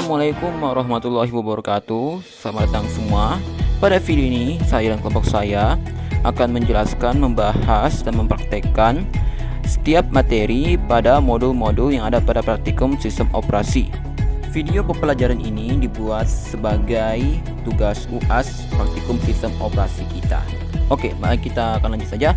Assalamualaikum warahmatullahi wabarakatuh. Selamat datang semua. Pada video ini saya dan kelompok saya akan menjelaskan, membahas dan mempraktekkan setiap materi pada modul-modul yang ada pada praktikum sistem operasi. Video pembelajaran ini dibuat sebagai tugas UAS praktikum sistem operasi kita. Oke, mari kita akan lanjut saja.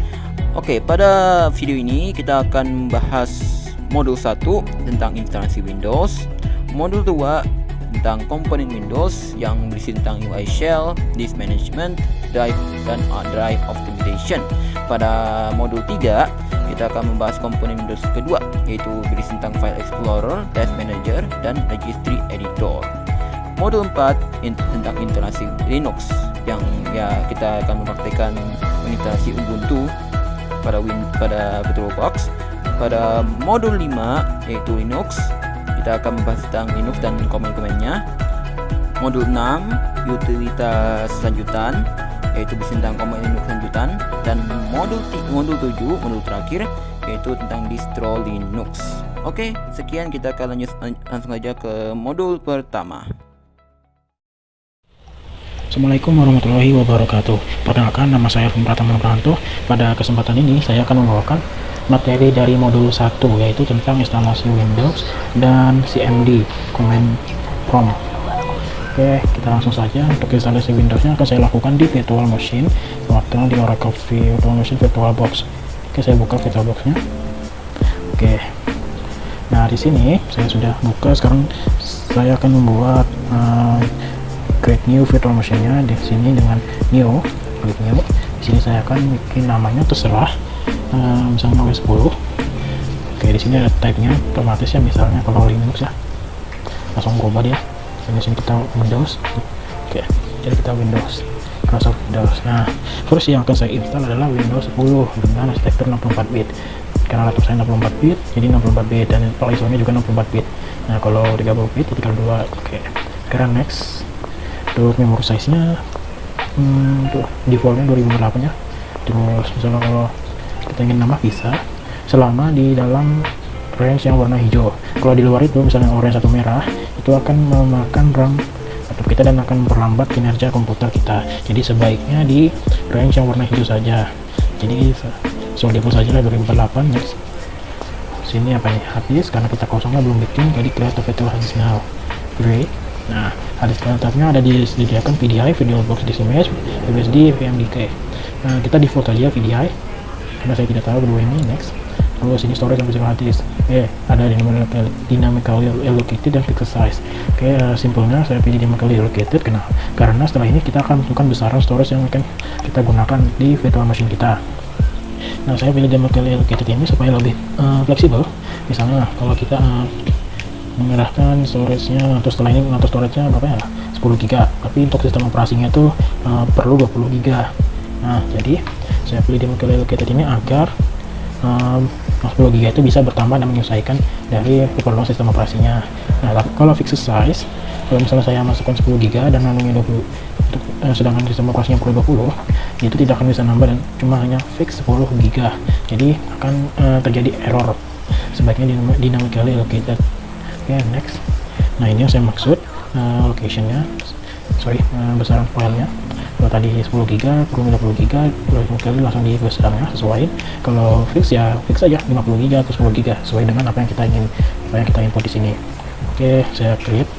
Oke, pada video ini kita akan membahas modul 1 tentang instalasi Windows, modul 2 tentang komponen Windows yang berisi tentang UI shell, disk management, drive, dan drive optimization. Pada modul 3 kita akan membahas komponen Windows kedua, yaitu berisi tentang file explorer, task manager, dan registry editor. Modul 4 tentang instalasi Linux, yang kita akan mempraktikkan menginstalasi Ubuntu pada VirtualBox. Pada modul 5 yaitu Linux, kita akan membahas tentang Linux dan komen-komennya. Modul 6 utilitas lanjutan, yaitu tentang komen Linux lanjutan. Dan modul 7, modul terakhir, yaitu tentang distro Linux. Oke, sekian, kita akan langsung aja ke modul pertama. Assalamualaikum warahmatullahi wabarakatuh. Perkenalkan, nama saya Pratama Pranto. Pada kesempatan ini saya akan membawakan materi dari modul 1, yaitu tentang instalasi Windows dan CMD, command prompt. Oke, kita langsung saja. Untuk instalasi Windowsnya akan saya lakukan di virtual machine atau di Oracle Virtual Machine VirtualBox. Oke, saya buka VirtualBox-nya. Oke, nah di sini saya sudah buka. Sekarang saya akan membuat create new virtual machine-nya di sini dengan new. Klik new. Di sini saya akan bikin namanya terserah. Misalnya OS 10. Oke, di sini ada type-nya otomatis ya, misalnya kalau Linux ya langsung berubah dia. Di sini kita Windows. Oke, jadi kita Windows, Microsoft Windows. Nah, versi yang akan saya install adalah Windows 10 dengan arsitektur 64 bit. Karena laptop saya 64 bit, jadi 64 bit, dan file ISO-nya juga 64 bit. Nah, kalau 30 bit tinggal 2. Oke, sekarang next. Untuk memory size-nya untuk default-nya 2008 ya. Terus misalnya kalau kita ingin nambah bisa, selama di dalam range yang warna hijau. Kalau di luar itu misalnya orange atau merah, itu akan memakan RAM laptop kita dan akan memperlambat kinerja komputer kita. Jadi sebaiknya di range yang warna hijau saja. Jadi so default saja lah 2008. Next. Sini apa nih, habis karena kita kosongnya belum bikin, jadi create virtual hard disk now. Great. Nah, hard disk lengkapnya ada disediakan VDI, VirtualBox Disk Image, SSD, VMDK. Nah, kita default aja VDI karena saya tidak tahu kedua ini. Next. Terus ini storage dan physical hard disk. Ada dynamically allocated dan fixed size. Simpelnya saya pilih dynamically allocated. Kenapa? Karena setelah ini kita akan menentukan besaran storage yang akan kita gunakan di virtual machine kita. Nah, saya pilih dynamically allocated ini supaya lebih fleksibel. Misalnya kalau kita mengerahkan storage-nya, atau setelah ini mengatur storage-nya berapa ya? 10 GB. Tapi untuk sistem operasinya itu perlu 20 GB. Nah, jadi saya pilih dynamically allocated ini agar 10 GB itu bisa bertambah dan menyesuaikan dari keperluan sistem operasinya. Nah, kalau fixed size, kalau misalnya saya masukkan 10 GB dan nanunya 20, sedangkan sistem operasinya perlu 20, itu tidak akan bisa nambah dan cuma hanya fix 10 GB. Jadi akan terjadi error. Sebaiknya dynamically allocated. Oke, next. Nah, ini yang saya maksud location-nya, besaran filenya. Kalau tadi 10 GB, perlu 20 GB, kali langsung dibesarnya sesuai. Kalau fix ya fix aja 50 GB atau 10 GB sesuai dengan apa yang kita input di sini. Oke, saya create.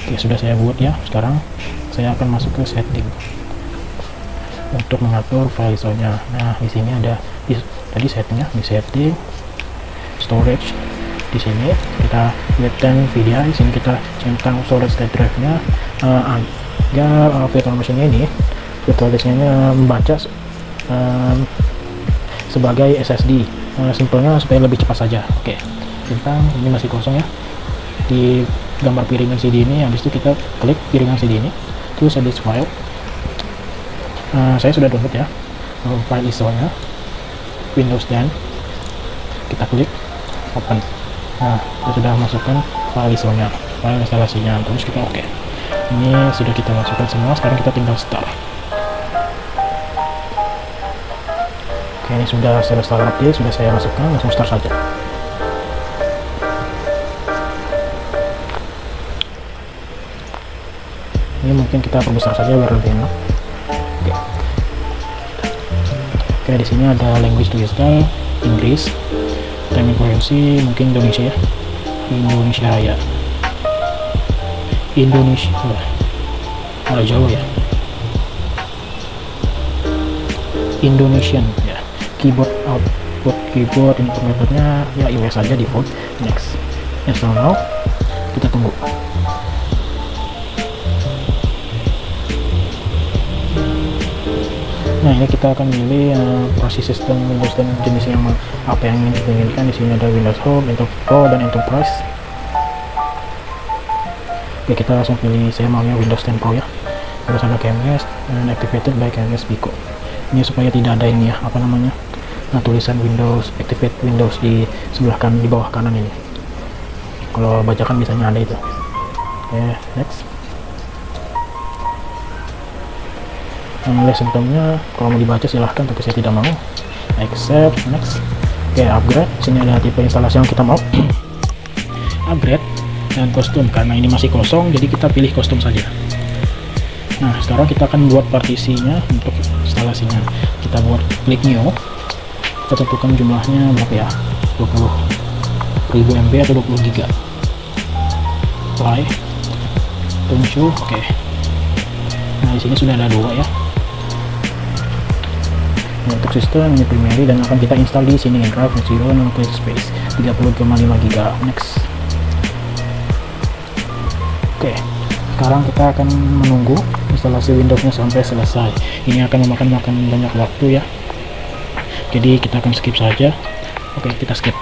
Oke, sudah saya buat ya. Sekarang saya akan masuk ke setting untuk mengatur file ISO-nya. Nah, di sini ada tadi settingnya, di setting, storage. Di sini kita lihatkan VDI. Di sini kita centang storage drive-nya agar virtual machine ini, virtual disk-nya membaca sebagai SSD. Simpelnya supaya lebih cepat saja. Oke, centang ini masih kosong ya. Di gambar piringan CD ini, habis itu kita klik piringan CD ini, terus ada file. Saya sudah download ya file ISO-nya, Windows 10. Kita klik open. Nah, kita sudah masukkan file ISO-nya, file instalasinya. Terus kita oke. Ini sudah kita masukkan semua. Sekarang kita tinggal start. Oke, ini sudah selesai update, sudah saya masukkan, langsung start saja. Ini mungkin kita perbesar saja biar lebih enak. Oke. Oke, di sini ada language to install, Inggris, time preferensi mungkin Indonesia ya. Indonesia Raya. Indonesia. Ada Jawa ya. Indonesian ya. Keyboard output keyboard input metodenya ya iOS saja default. Next. Install now. Kita tunggu. Nah, ini kita akan pilih operasi sistem Windows dan jenis yang apa yang ingin kita inginkan. Di sini ada Windows Home, Enterprise Pro, dan Enterprise. Oke, kita langsung pilih, saya maunya Windows 10 Pro ya. Terus ada KMS dan activated by KMS Pico. Ini supaya tidak ada ini ya, apa namanya, tulisan Windows, activate Windows di sebelah kanan, di bawah kanan ini. Kalau bacakan biasanya ada itu. Oke, next. List simptomnya kalau mau dibaca silahkan, tapi saya tidak mau. Accept, next. Oke, upgrade. Sini ada tipe instalasi yang kita mau. Upgrade dan kostum, karena ini masih kosong jadi kita pilih kostum saja. Nah, sekarang kita akan buat partisinya untuk instalasinya. Kita buat klik new. Kita tentukan jumlahnya berapa ya, 20.000 MB atau 20 GB. Apply, show. Oke. Nah, di sini sudah ada dua ya. Untuk sistem ini primary dan akan kita install di sini drive zero nuclear space 30,5 GB. Next. Oke, sekarang kita akan menunggu instalasi Windowsnya sampai selesai. Ini akan memakan banyak waktu ya, jadi kita akan skip saja. Oke, kita skip.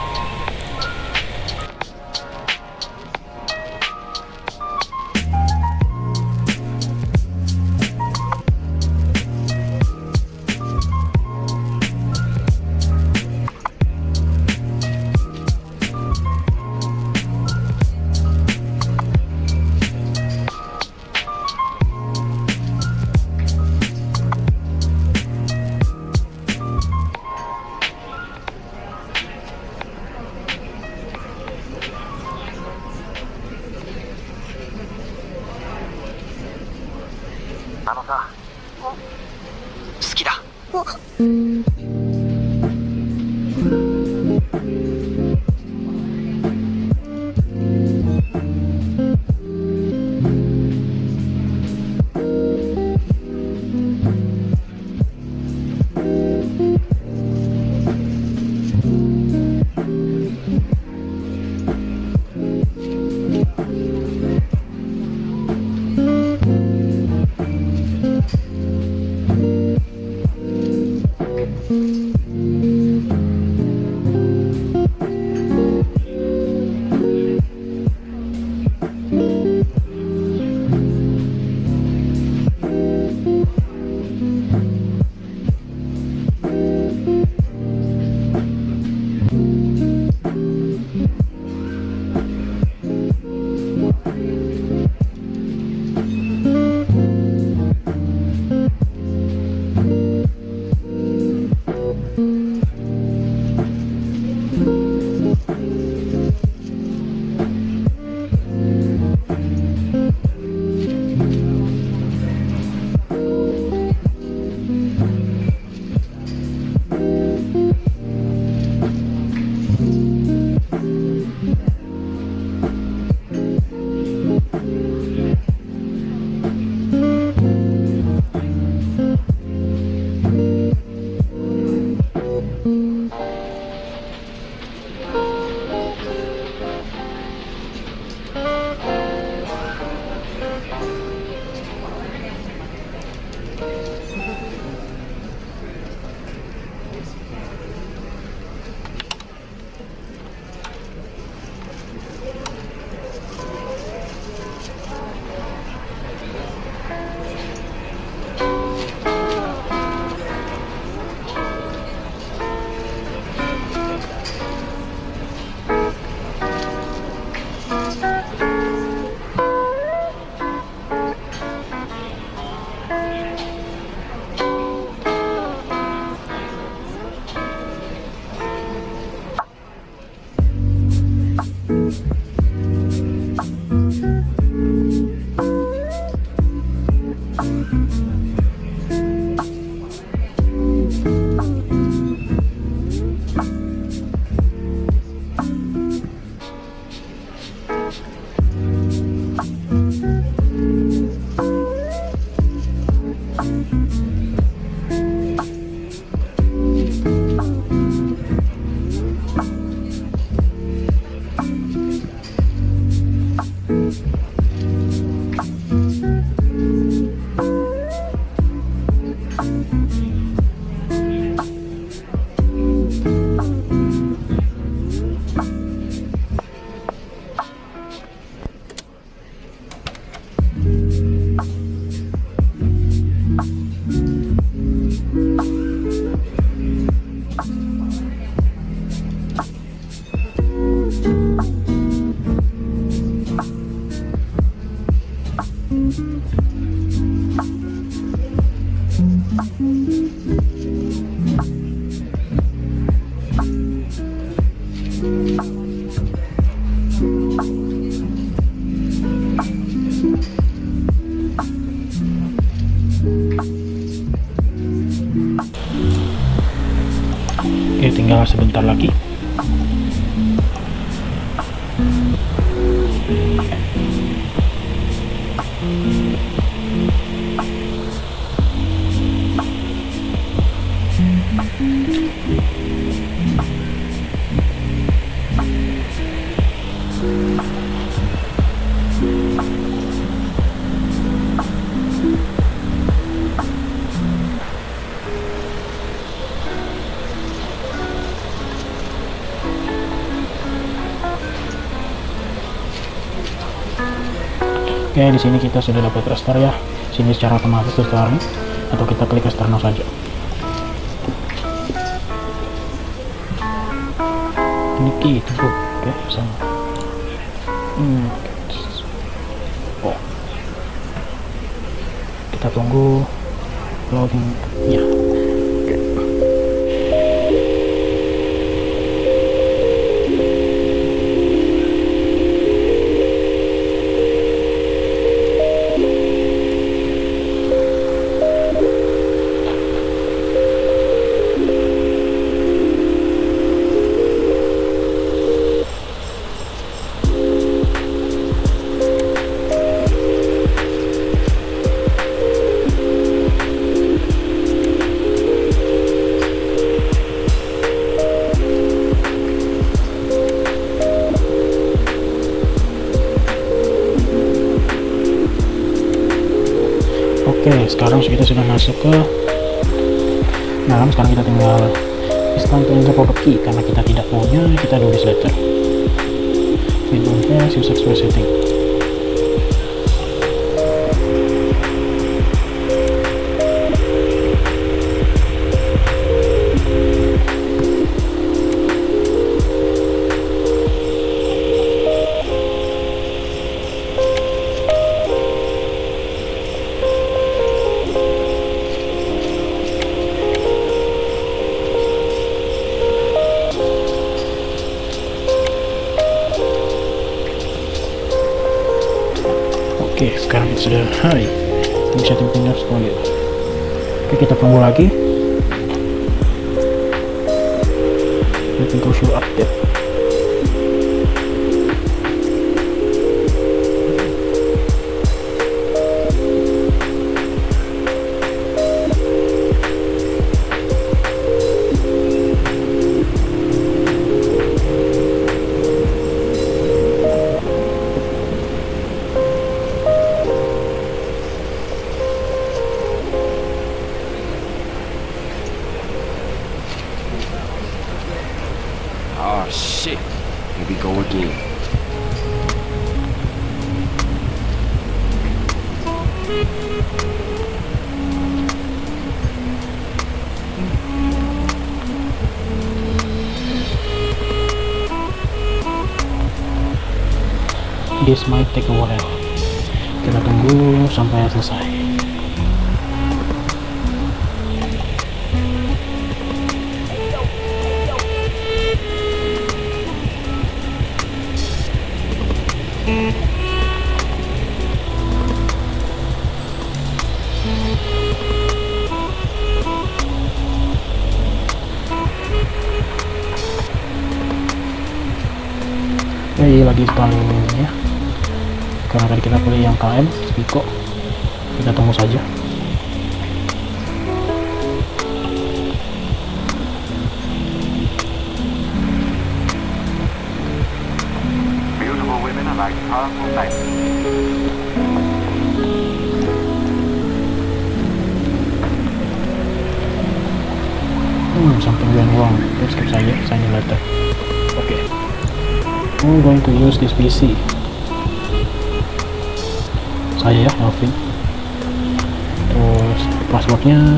tinggal sebentar lagi. Oke, di sini kita sudah dapat restart ya. Sini secara otomatis restart atau kita klik restart now saja. Ini gitu bro. Oke, sama. Oh. Kita tunggu loading ya. Oke, sekarang kita sudah masuk ke dalam. Sekarang kita tinggal instant enter product key karena kita tidak punya, kita do this later. Feedback user space setting. Oke, sekarang kita sudah bisa pindah semuanya. Oke, kita tunggu lagi. Let's go show update. Oh shit, here we go again. This might take a while. Kita tunggu sampai selesai. Ini lagi paling ya, karena tadi kita pilih yang KM Spico. Kita tunggu saja. Beautiful women are like powerful magnets. Something went wrong. Let's skip saja, sign in later. Oke. I'm going to use this PC. Saya ya, Alvin. Terus passwordnya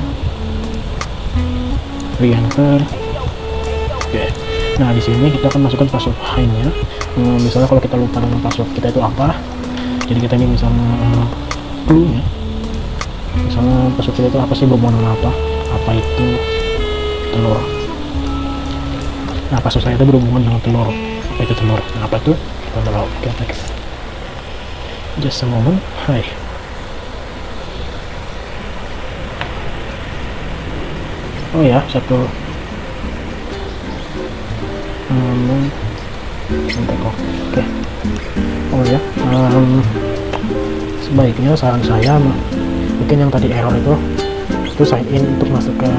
re-enter. Oke. Nah, di sini kita akan masukkan password lainnya. Misalnya kalau kita lupa dengan password kita itu apa, jadi kita ini misalnya clue ya. Misalnya password kita itu apa sih, berhubungan dengan apa itu telur. Nah, password saya itu berhubungan dengan telur. Apa itu telur? Nah, apa itu? Kita tahu. Oke, next. Just a moment. Hai. Oh ya, satu Oke. Oh ya, sebaiknya saran saya mungkin yang tadi error itu sign in untuk masuk ke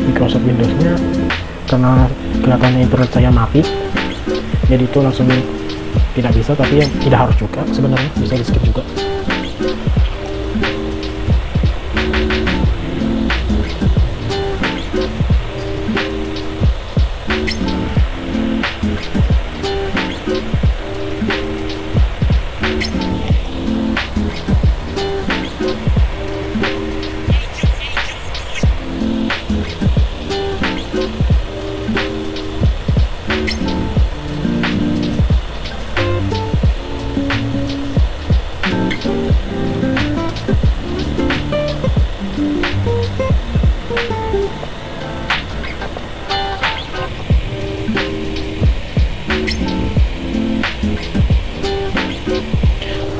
Microsoft Windows-nya, karena kelihatannya internet saya mati, jadi itu langsung tidak bisa. Tapi yang tidak harus juga sebenarnya, bisa di skip juga.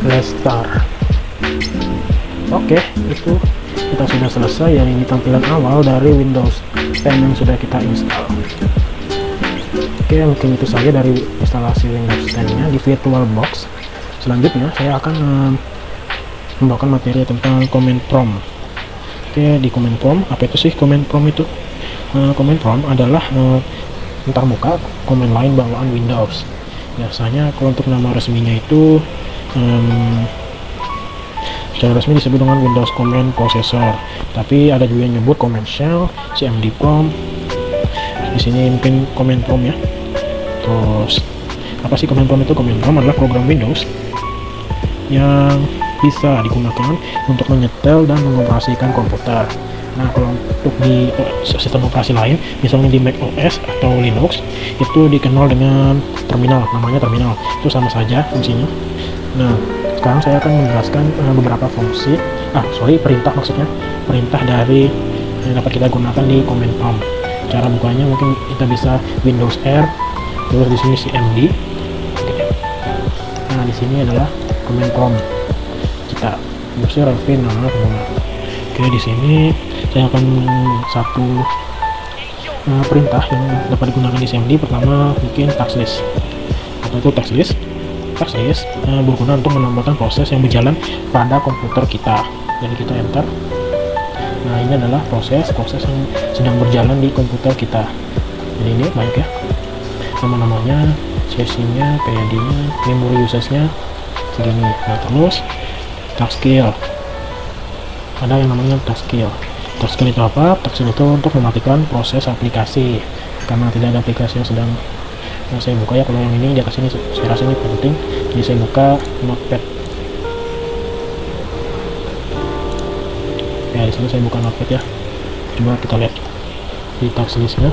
Restart. Oke, itu kita sudah selesai ya. Ini tampilan awal dari Windows 10 yang sudah kita install. Oke, mungkin itu saja dari instalasi Windows 10 nya di VirtualBox. Selanjutnya saya akan membawakan materi tentang command prompt. Oke, di command prompt, apa itu sih command prompt itu? Command prompt adalah antarmuka command line bawaan Windows. Biasanya kalau untuk nama resminya itu secara resmi disebut dengan Windows Command Processor, tapi ada juga yang nyebut Command Shell, CMD Prompt. Di sini mungkin Command Prompt ya. Terus apa sih Command Prompt itu? Command Prompt adalah program Windows yang bisa digunakan untuk menyetel dan mengoperasikan komputer. Nah, kalau untuk di sistem operasi lain, misalnya di Mac OS atau Linux, itu dikenal dengan terminal, namanya terminal. Itu sama saja fungsinya. Nah, sekarang saya akan menjelaskan beberapa fungsi, perintah maksudnya, perintah dari yang dapat kita gunakan di command prompt. Cara bukanya mungkin kita bisa Windows R, terus di sini CMD. Nah, di sini adalah command prompt. Kita bisa Revin. Oke, di sini saya akan satu perintah yang dapat digunakan di CMD. Pertama mungkin task list. Apa itu task list? Task list berguna untuk menambahkan proses yang berjalan pada komputer kita. Jadi kita enter. Nah, ini adalah proses yang sedang berjalan di komputer kita. Jadi ini banyak ya, nama-namanya, sesinya, PID-nya, memory usage-nya segini. Nah, terus task skill, ada yang namanya task skill. Task skill itu apa? Task skill itu untuk mematikan proses aplikasi, karena tidak ada aplikasi yang sedang saya buka ya. Kalau yang ini di atas ini saya rasa ini penting, jadi saya buka notepad ya. Di sini saya buka notepad ya. Coba kita lihat di task listnya.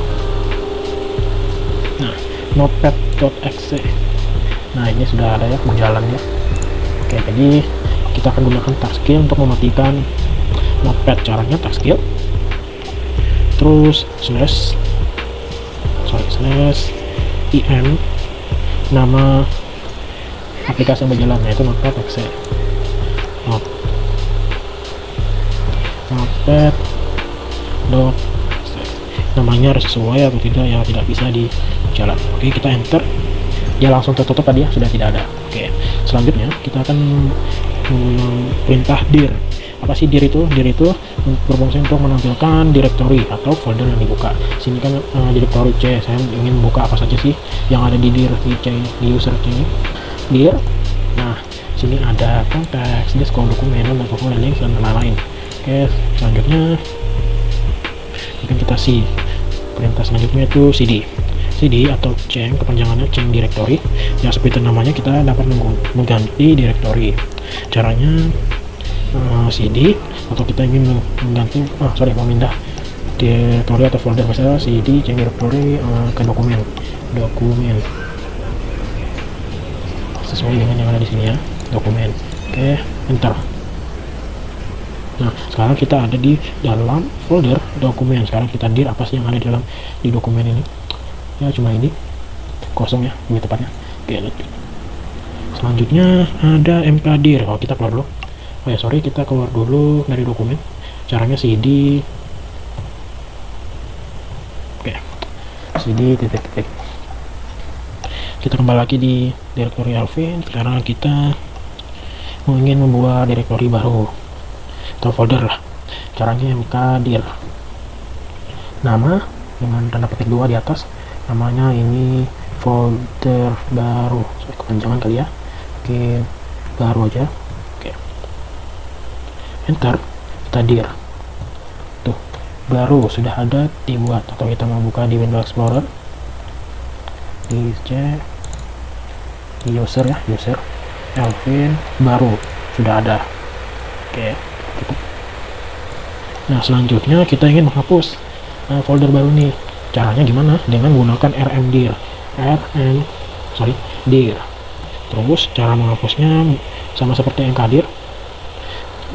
Nah, notepad.exe. Nah, ini sudah ada ya, berjalan ya. Oke, jadi kita akan gunakan task skill untuk mematikan notepad. Caranya task skill, terus slash im nama aplikasi yang berjalan, yaitu notepad.exe. Notepad namanya harus sesuai atau tidak ya, tidak bisa di jalan. Oke, kita enter, dia langsung tertutup tadi ya, sudah tidak ada. Oke, selanjutnya kita akan perintah dir. Apa sih dir itu? Dir itu berfungsi untuk menampilkan directory atau folder yang dibuka. Sini kan directory C, saya ingin buka apa saja sih yang ada di dir di C, di user C ini. Dir. Nah, sini ada konteks, disk, dokumen, dan link dan lain-lain. Oke, selanjutnya mungkin kita C. Perintah selanjutnya itu cd atau change, kepanjangannya change directory. Ya, seperti namanya, kita dapat mengganti directory. Caranya cd, atau kita ingin mengganti memindah directory atau folder, misalnya cd change directory ke dokumen sesuai dengan yang ada di sini ya, dokumen. Oke, enter. Nah, sekarang kita ada di dalam folder dokumen. Sekarang kita dir apa sih yang ada di dokumen ini ya, cuma ini kosong ya, lebih tepatnya. Oke, selanjutnya ada mkdir. Kita keluar dulu. Kita keluar dulu dari dokumen. Caranya cd, cd titik Kita kembali lagi di direktori Alvin. Sekarang kita ingin membuat direktori baru atau folder lah. Caranya mkdir nama dengan tanda petik 2 di atas, namanya ini folder baru. Kepanjangan kali ya, oke, baru aja. Oke, enter, kita dir. Tuh, baru sudah ada dibuat. Atau kita mau buka di Windows Explorer, di cek di user ya, user Alvin baru sudah ada. Oke, tutup. Nah, selanjutnya kita ingin menghapus folder baru nih. Caranya gimana? Dengan menggunakan rmdir. dir. Terus cara menghapusnya sama seperti mkdir.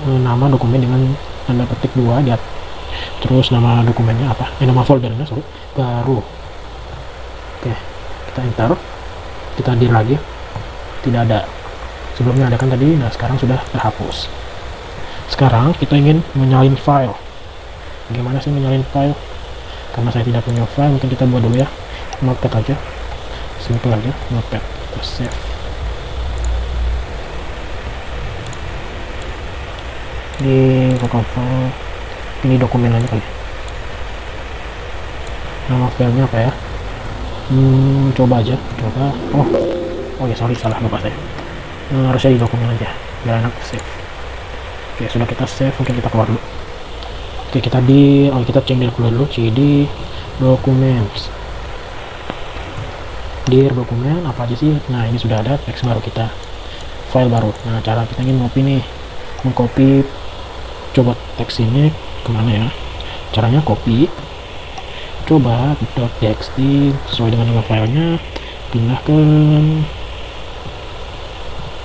Nama dokumen dengan tanda petik 2 di atas. Terus nama dokumennya apa? Nama foldernya baru. Oke, kita enter. Kita dir lagi. Tidak ada. Sebelumnya ada kan tadi. Nah, sekarang sudah terhapus. Sekarang kita ingin menyalin file. Bagaimana sih menyalin file? Karena saya tidak punya file, mungkin kita buat dulu ya. Notepad aja, simple aja, notepad. Kita save. Di local file, ini dokumen aja kali. Nama filenya apa ya? Coba aja, coba. Oh ya, sorry, salah, lupa saya. Harusnya di dokumen aja, biar enak save. Oke, sudah kita save, mungkin kita keluar dulu. Oke, kita cek dulu cd documents, dir dokumen apa aja sih. Nah, ini sudah ada teks baru kita, file baru. Nah, cara kita ingin mengcopy coba teks ini kemana ya? Caranya copy, coba .txt sesuai dengan nama filenya, pindahkan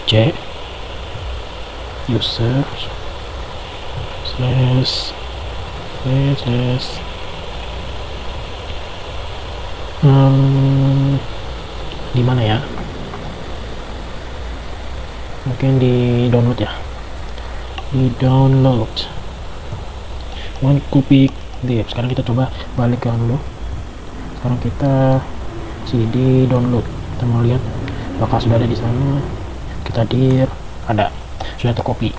c user slash di mana ya? Mungkin di download ya, di download one copy div. Sekarang kita coba balik ke dulu. Sekarang kita cd download, kita mau lihat apakah sudah ada di sana. Kita dir, ada, sudah tercopy.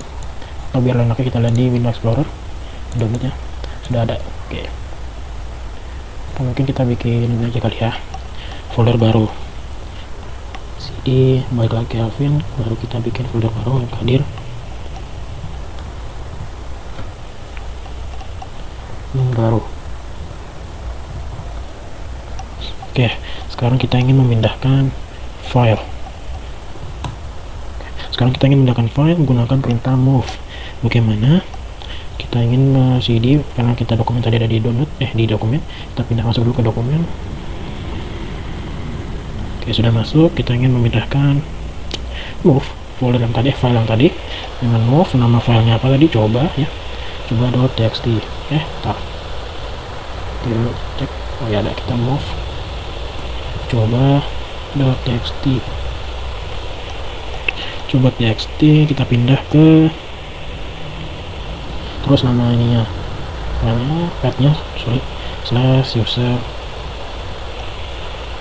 Atau biar enaknya kita lihat di Windows Explorer, downloadnya sudah ada. Oke, mungkin kita bikin ini aja kali ya, folder baru cd, balik lagi Alvin, baru kita bikin folder baru mkdir. Baru. Oke, sekarang kita ingin memindahkan file. Sekarang kita ingin memindahkan file menggunakan perintah move. Bagaimana? Kita ingin cd, karena kita dokumen tadi ada di download, di dokumen, kita pindah masuk dulu ke dokumen. Oke, sudah masuk. Kita ingin memindahkan move folder yang tadi, file yang tadi, dengan move. Nama filenya apa tadi? Coba ya, coba.txt. Tar dulu cek. Oh ya, ada, kita move coba.txt. Coba.txt kita pindah ke, terus nama ininya, pathnya slash user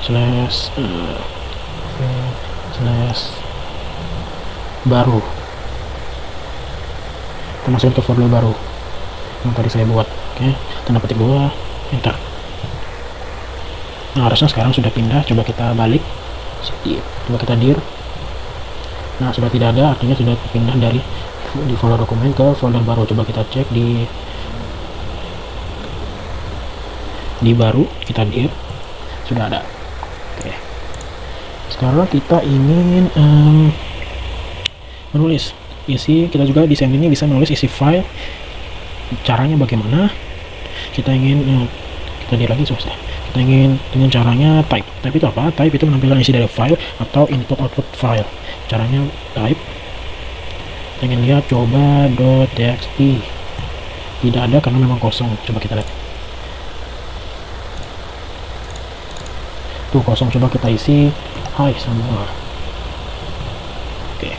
slash baru. Kita masukin ke folder baru yang tadi saya buat. Oke, tanda petik 2, enter. Nah, harusnya sekarang sudah pindah. Coba kita balik, coba kita dir. Nah, sudah tidak ada, artinya sudah pindah dari di folder dokumen ke folder baru. Coba kita cek di baru, kita dir, sudah ada. Oke, sekarang kita ingin menulis isi. Kita juga di send ini bisa menulis isi file. Caranya bagaimana? Kita ingin kita dir lagi, susah. Kita ingin dengan caranya type itu apa? Type itu menampilkan isi dari file atau input output file. Caranya type, kita ingin lihat coba.txt, tidak ada karena memang kosong. Coba kita lihat, tuh kosong. Coba kita isi hai semua. Oke,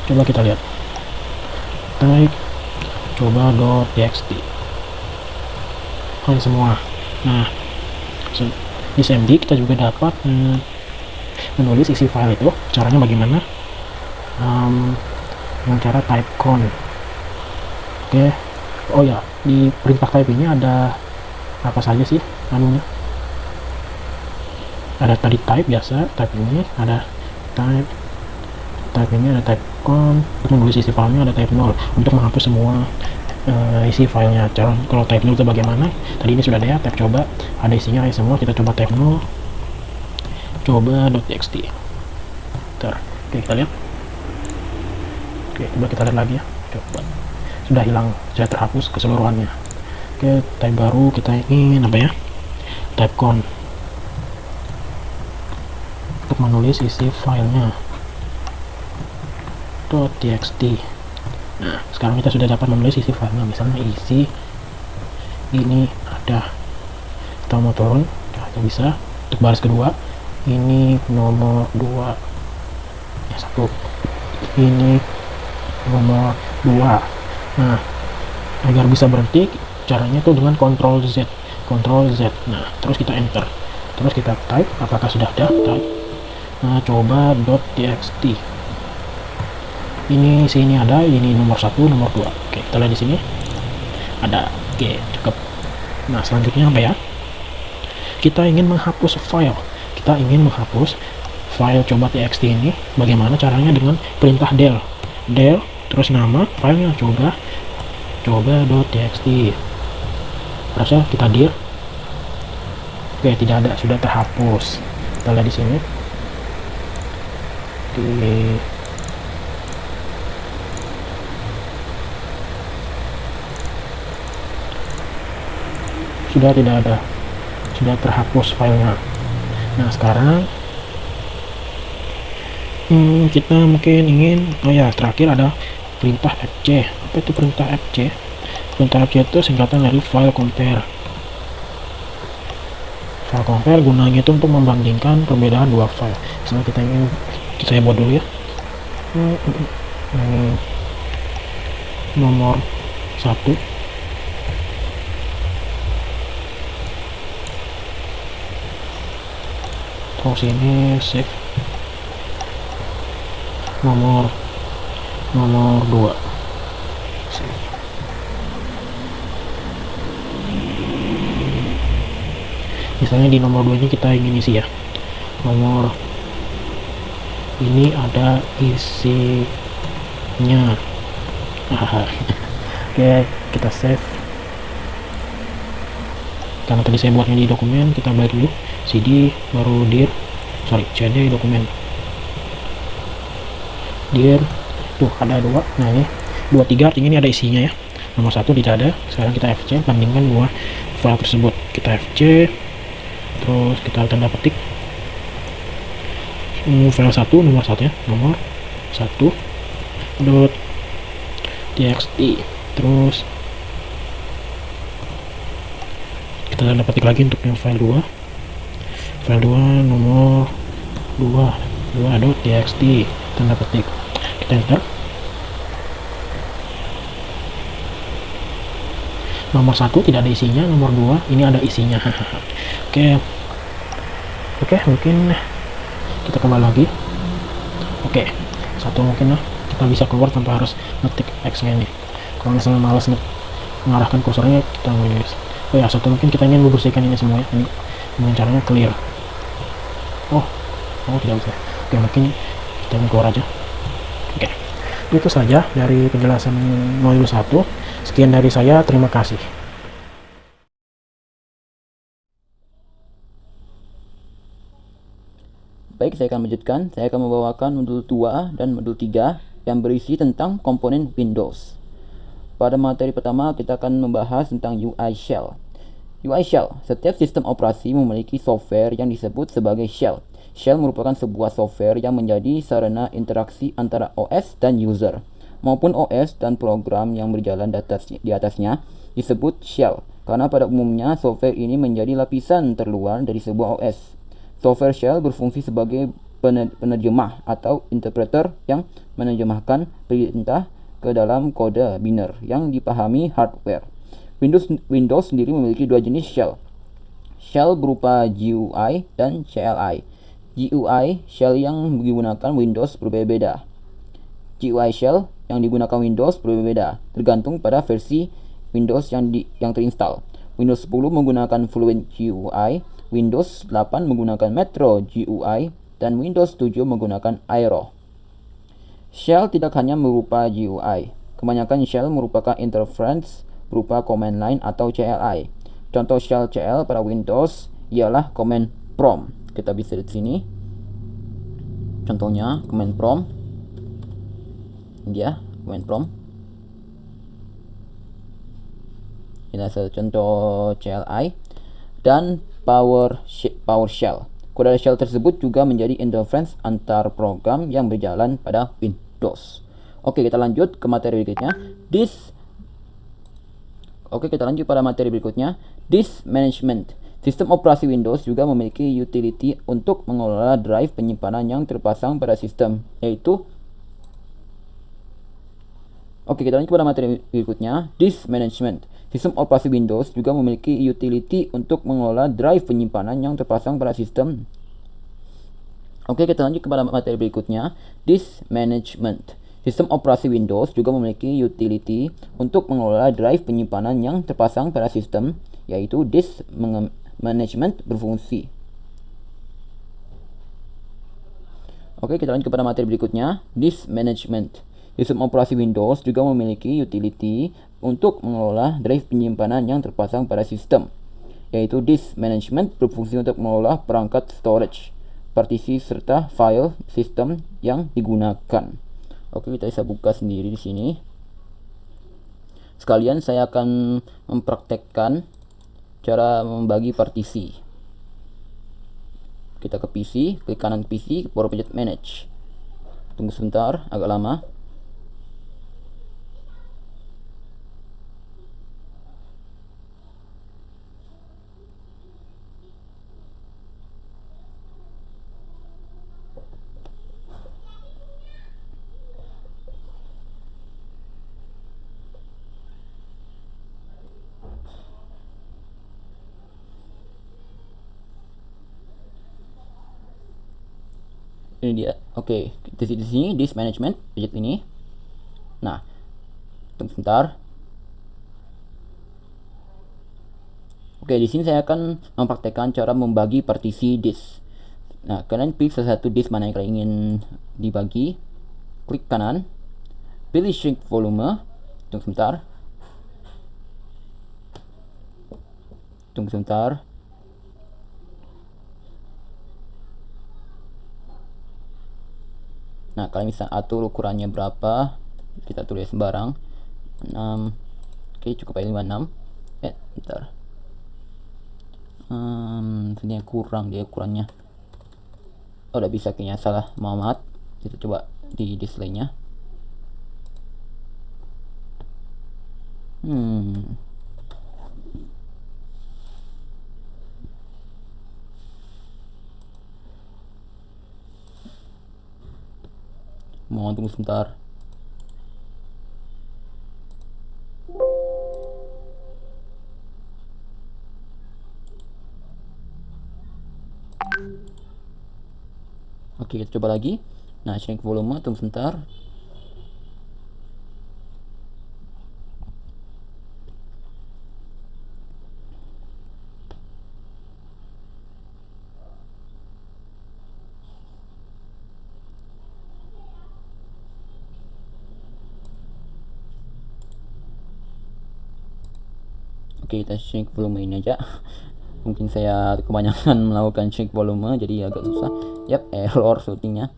coba kita lihat type coba.txt hai semua. Nah, Di CMD kita juga dapat menulis isi file itu. Caranya bagaimana? Dengan cara type con. Oke. Oh ya, di perintah type ini ada apa saja sih anunya? Ada tadi type biasa, type ini ada type ini ada type con. Untuk menulis isi filenya ada type 0 untuk menghapus semua isi filenya. Cara kalau type 0 itu bagaimana? Tadi ini sudah ada ya, type coba ada isinya ya semua. Kita coba type 0 coba.txt. Oke, kita lihat. Oke, coba kita lihat lagi ya. Coba sudah hilang, saya terhapus keseluruhannya. Oke, type baru kita ingin apa ya? Type con untuk menulis isi filenya .txt. Nah, sekarang kita sudah dapat menulis isi filenya. Misalnya isi ini ada, kita mau turun, kita bisa. Untuk baris kedua ini nomor 2 ya, 1 ini nomor 2. Nah, agar bisa berhenti caranya tuh dengan Ctrl Z. Nah, terus kita enter, terus kita type. Apakah sudah ada type? Nah, coba .txt. Ini sini ada, ini nomor 1 nomor 2. Oke, kita lihat di sini ada. Oke, cukup. Nah, selanjutnya apa ya? Kita ingin menghapus file. Kita ingin menghapus file coba.txt ini. Bagaimana caranya? Dengan perintah del terus nama filenya coba.txt. Harusnya kita dir. Oke, tidak ada, sudah terhapus. Kita lihat di sini. Sudah tidak ada, sudah terhapus filenya. Nah, sekarang kita mungkin ingin, oh ya, terakhir ada perintah fc. Apa itu perintah fc? Perintah fc itu singkatan dari file compare. File compare gunanya itu untuk membandingkan perbedaan dua file. Misalnya kita ingin, saya buat dulu ya, nomor 1 terus ini save nomor 2. Misalnya di nomor 2 ini kita ingin isi ya, nomor ini ada isinya. Oke, kita save. Karena tadi saya buatnya di dokumen, kita balik dulu cd baru cd dokumen tuh ada 2. Nah, ini 23 artinya ini ada isinya ya. Nomor 1 tidak ada. Sekarang kita fc bandingkan dua file tersebut. Kita fc, terus kita tanda petik file 1 nomor 1 ya, nomor 1 .txt, terus kita tanda petik lagi untuk yang file 2 nomor 2.txt, tanda petik, kita enter. Nomor 1 tidak ada isinya, nomor 2 ini ada isinya. Oke, mungkin kita kembali lagi. Oke, 1 mungkin kita bisa keluar tanpa harus ngetik X nya ini. Kalau misalnya malas mengarahkan kursornya, kita nulis. Oh ya, 1 mungkin kita ingin membersihkan ini semua ya, ini dengan caranya clear. Oh tidak bisa. Oke, mungkin kita keluar aja. Oke, itu saja dari penjelasan modul 1. Sekian dari saya, terima kasih. Baik, saya akan melanjutkan. Saya akan membawakan modul 2 dan modul 3 yang berisi tentang komponen Windows. Pada materi pertama, kita akan membahas tentang UI Shell. UI Shell, setiap sistem operasi memiliki software yang disebut sebagai shell. Shell merupakan sebuah software yang menjadi sarana interaksi antara OS dan user, maupun OS dan program yang berjalan di atasnya disebut shell, karena pada umumnya software ini menjadi lapisan terluar dari sebuah OS. Software shell berfungsi sebagai penerjemah atau interpreter yang menerjemahkan perintah ke dalam kode biner yang dipahami hardware. Windows sendiri memiliki 2 jenis shell. shell berupa GUI dan CLI. GUI shell yang digunakan Windows berbeda-beda. GUI shell yang digunakan Windows berbeda-beda, tergantung pada versi Windows yang terinstall. Windows 10 menggunakan Fluent GUI, Windows 8 menggunakan Metro GUI, dan Windows 7 menggunakan Aero. Shell tidak hanya berupa GUI. Kebanyakan shell merupakan interference berupa command line atau CLI. Contoh shell CL pada Windows ialah command prompt. Kita bisa lihat sini. Contohnya command prompt. Dia command prompt. Ini adalah contoh CLI dan PowerShell. Kode shell tersebut juga menjadi interference antar program yang berjalan pada Windows. Oke, kita lanjut ke materi berikutnya. Kita lanjut pada materi berikutnya. Disk management. Sistem operasi Windows juga memiliki utility untuk mengelola drive penyimpanan yang terpasang pada sistem, yaitu kita lanjut pada materi berikutnya. Disk management. Sistem operasi Windows juga memiliki utility untuk mengelola drive penyimpanan yang terpasang pada sistem. Kita lanjut kepada materi berikutnya. Disk management. Sistem operasi Windows juga memiliki utility untuk mengelola drive penyimpanan yang terpasang pada sistem, yaitu disk management berfungsi. Kita lanjut kepada materi berikutnya. Disk management. Sistem operasi Windows juga memiliki utility untuk mengelola drive penyimpanan yang terpasang pada sistem, yaitu disk management berfungsi untuk mengelola perangkat storage, partisi serta file sistem yang digunakan. Kita bisa buka sendiri di sini. Sekalian saya akan mempraktekkan cara membagi partisi. Kita ke PC, klik kanan PC, baru pencet manage. Tunggu sebentar, agak lama. Ini dia. Di sini disk management, pencet ini. Nah, tunggu sebentar. Di sini saya akan mempraktekkan cara membagi partisi disk. Nah, kalian pilih salah satu disk mana yang kalian ingin dibagi. Klik kanan, pilih shrink volume. Tunggu sebentar. Nah, kalian bisa atur ukurannya berapa. Kita tulis sembarang 6. Cukup aja 56. Bentar. Sebenarnya kurang dia ukurannya. Udah bisa, kayaknya salah, maaf. Kita coba di displaynya. Mohon tunggu sebentar. Kita coba lagi. Nah, shrink volume, tunggu sebentar. Kita shrink volume ini aja. Mungkin saya kebanyakan melakukan shrink volume jadi agak susah. Error syutingnya.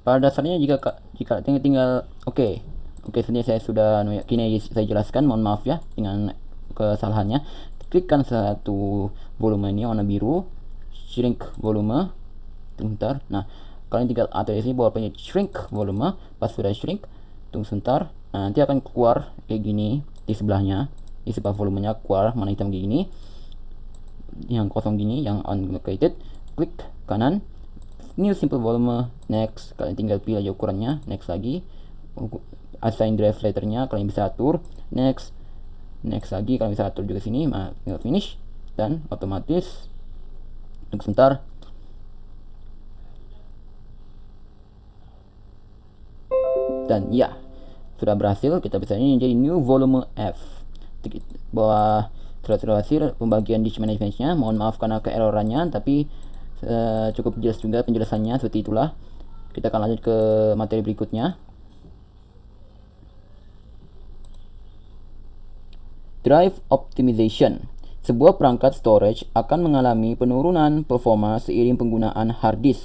Pada dasarnya jika tinggal sebenarnya saya sudah kini saya jelaskan, mohon maaf ya dengan kesalahannya. Klikkan satu volume ini warna biru, shrink volume. Sebentar. Nah, kalian tinggal atur di sini bahwa punya shrink volume. Pas sudah shrink, tunggu sebentar. Nah, nanti akan keluar kayak gini di sebelahnya, di sebelah volumenya keluar mana hitam kayak gini. yang kosong gini, yang unallocated, klik kanan, new simple volume, next. Kalian tinggal pilih aja ukurannya, next lagi. Assign drive letternya kalian bisa atur, next lagi kalian bisa atur juga sini, tinggal finish, dan otomatis tunggu sebentar. Dan ya, sudah berhasil. Kita bisa ini jadi new volume F. Bahwa sudah berhasil pembagian disk managementnya. Mohon maaf karena keerorannya, tapi cukup jelas juga penjelasannya. Seperti itulah. Kita akan lanjut ke materi berikutnya. Drive optimization. Sebuah perangkat storage akan mengalami penurunan performa seiring penggunaan hard disk.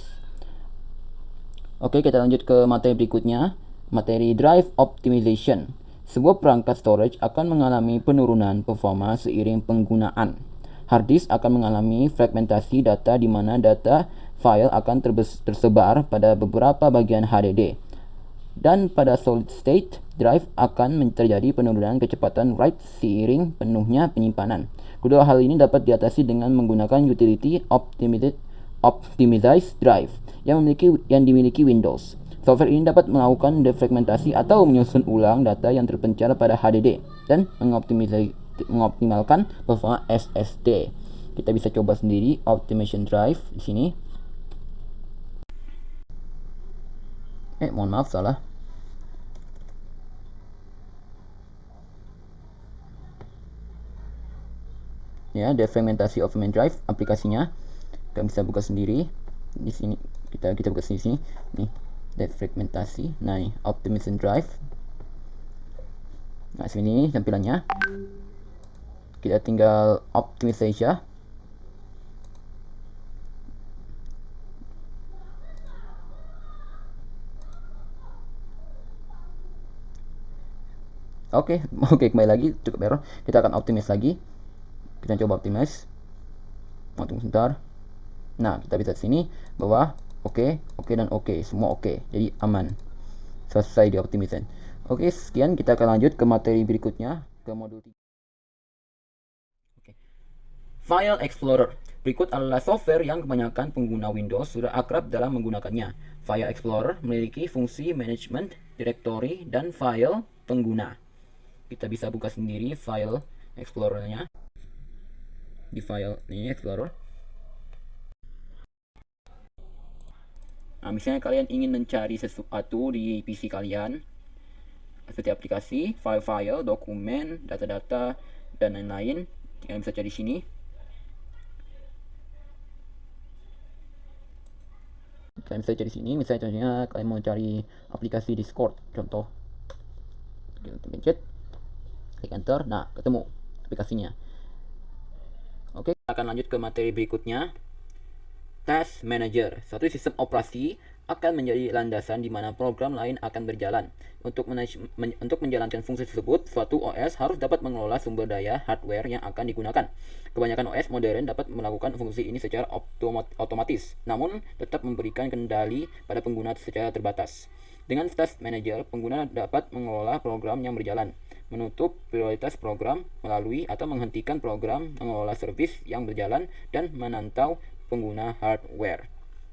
Oke, kita lanjut ke materi berikutnya. Materi drive optimization. Sebuah perangkat storage akan mengalami penurunan performa seiring penggunaan. Hard disk akan mengalami fragmentasi data di mana data file akan tersebar pada beberapa bagian HDD. Dan pada solid state drive akan terjadi penurunan kecepatan write seiring penuhnya penyimpanan. Kedua hal ini dapat diatasi dengan menggunakan utility optimized drive yang dimiliki Windows. Software ini dapat melakukan defragmentasi atau menyusun ulang data yang terpencar pada HDD dan mengoptimalkan performa SSD. Kita bisa coba sendiri optimization drive di sini. Mohon maaf, salah. Ya, defragmentasi of main drive aplikasinya. Kalian bisa buka sendiri. Di sini kita buka sini. Nih, defragmentasi. Nah, ini optimization drive. Nah, sini tampilannya. Kita tinggal optimize saja. Oke, kembali lagi, cukup error. Kita akan optimize lagi. Kita coba optimize. Tunggu sebentar. Nah, kita bisa sini bahwa oke dan oke, semua oke. Jadi aman. Selesai di optimization. Oke, sekian, kita akan lanjut ke materi berikutnya, ke modul 3. File Explorer. Berikut adalah software yang kebanyakan pengguna Windows sudah akrab dalam menggunakannya. File Explorer memiliki fungsi manajemen directory dan file pengguna. Kita bisa buka sendiri file Explorer-nya di file ini Explorer. Nah, misalnya kalian ingin mencari sesuatu di PC kalian, seperti aplikasi, file-file, dokumen, data-data, dan lain-lain, kalian bisa cari sini. Kalian bisa cari sini, misalnya contohnya kalian mau cari aplikasi Discord, contoh. Kita pencet, klik enter, nah ketemu aplikasinya. Oke, kita akan lanjut ke materi berikutnya. Task Manager. Suatu sistem operasi akan menjadi landasan di mana program lain akan berjalan. Untuk menjalankan fungsi tersebut, suatu OS harus dapat mengelola sumber daya hardware yang akan digunakan. Kebanyakan OS modern dapat melakukan fungsi ini secara otomatis, namun tetap memberikan kendali pada pengguna secara terbatas. Dengan Task Manager, pengguna dapat mengelola program yang berjalan, menutup prioritas program, melalui atau menghentikan program, mengelola servis yang berjalan, dan menantau pengguna hardware.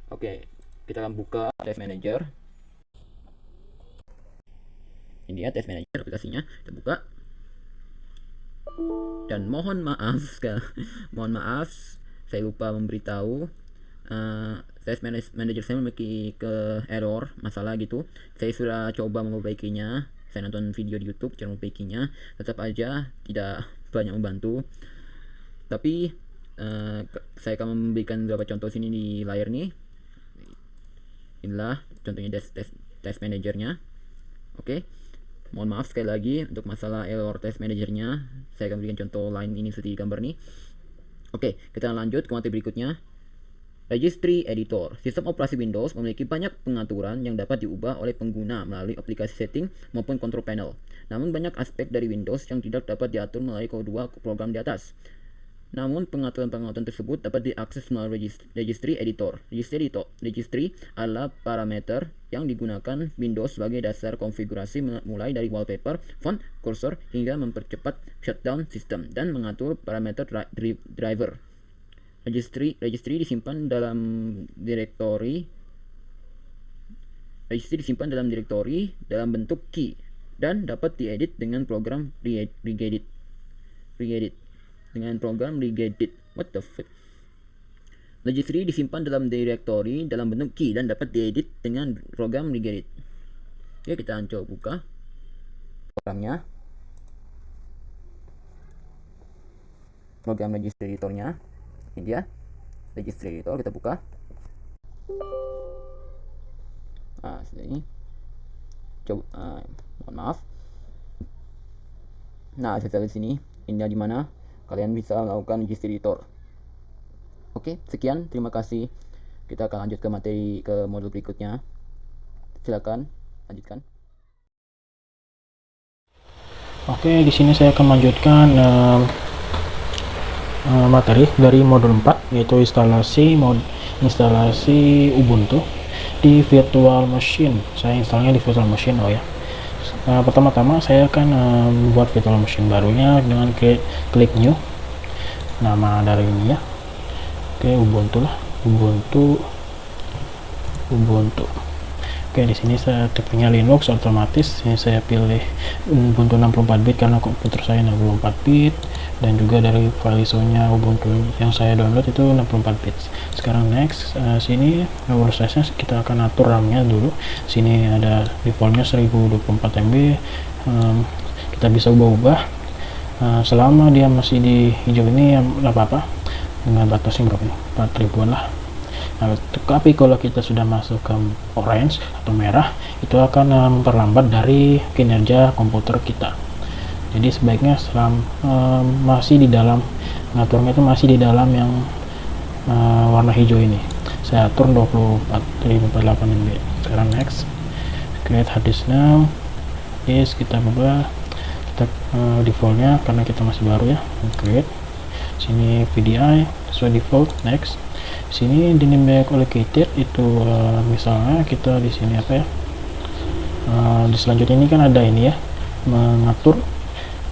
Oke, kita akan buka Task Manager. Ini dia Task Manager aplikasinya. Kita buka. Dan mohon maaf, saya lupa memberitahu. Task Manager saya memiliki error, masalah gitu. Saya sudah coba memperbaikinya. Saya nonton video di YouTube cara memperbaikinya, tetap aja tidak banyak membantu. Tapi saya akan memberikan beberapa contoh sini di layar nih. Inilah contohnya Task Manager-nya. Oke. Mohon maaf sekali lagi untuk masalah error Task Manager-nya. Saya akan berikan contoh lain ini seperti gambar nih. Oke, kita lanjut ke materi berikutnya. Registry Editor. Sistem operasi Windows memiliki banyak pengaturan yang dapat diubah oleh pengguna melalui aplikasi setting maupun control panel. Namun banyak aspek dari Windows yang tidak dapat diatur melalui kedua program di atas. Namun pengaturan-pengaturan tersebut dapat diakses melalui Registry Editor. Registry adalah parameter yang digunakan Windows sebagai dasar konfigurasi mulai dari wallpaper, font, cursor, hingga mempercepat shutdown sistem dan mengatur parameter driver. Registry disimpan dalam direktori dalam bentuk key dan dapat diedit dengan program regedit. What the fuck? Registry disimpan dalam direktori dalam bentuk key dan dapat diedit dengan program regedit. Oke, kita coba buka programnya. Program registry editornya. Ini dia. Registry editor, kita buka. Sini. Coba mohon maaf. Nah, saya di sini. Ini di mana kalian bisa melakukan registry editor. Oke, sekian. Terima kasih. Kita akan lanjut ke modul berikutnya. Silakan lanjutkan. Oke, di sini saya akan melanjutkan materi dari modul 4, yaitu instalasi Ubuntu di virtual machine. Saya instalnya di virtual machine. Pertama-tama saya akan membuat virtual machine barunya dengan klik new, nama dari ini ya. Oke, Ubuntu lah, Ubuntu. Oke, di sini saya tipenya Linux otomatis. Ini saya pilih Ubuntu 64 bit karena komputer saya 64 bit, dan juga dari file ISO-nya Ubuntu yang saya download itu 64 bit. Sekarang next, sini memory size-nya kita akan atur RAM-nya dulu. Sini ada defaultnya 1024 MB. Kita bisa ubah-ubah. Selama dia masih di hijau ini ya nggak apa-apa. Dengan batasnya berapa nih? 4000-an lah. Nah, tapi kalau kita sudah masuk ke orange atau merah, itu akan memperlambat dari kinerja komputer kita. Jadi sebaiknya masih di dalam, ngaturnya itu masih di dalam yang warna hijau ini. Saya atur 24.048 MB. Sekarang next, create hard disk now. Yes, kita ubah, kita defaultnya karena kita masih baru ya. Create. Sini VDI sesuai default. Next. Sini dynamic allocated itu misalnya kita di sini apa ya, di selanjutnya ini kan ada ini ya, mengatur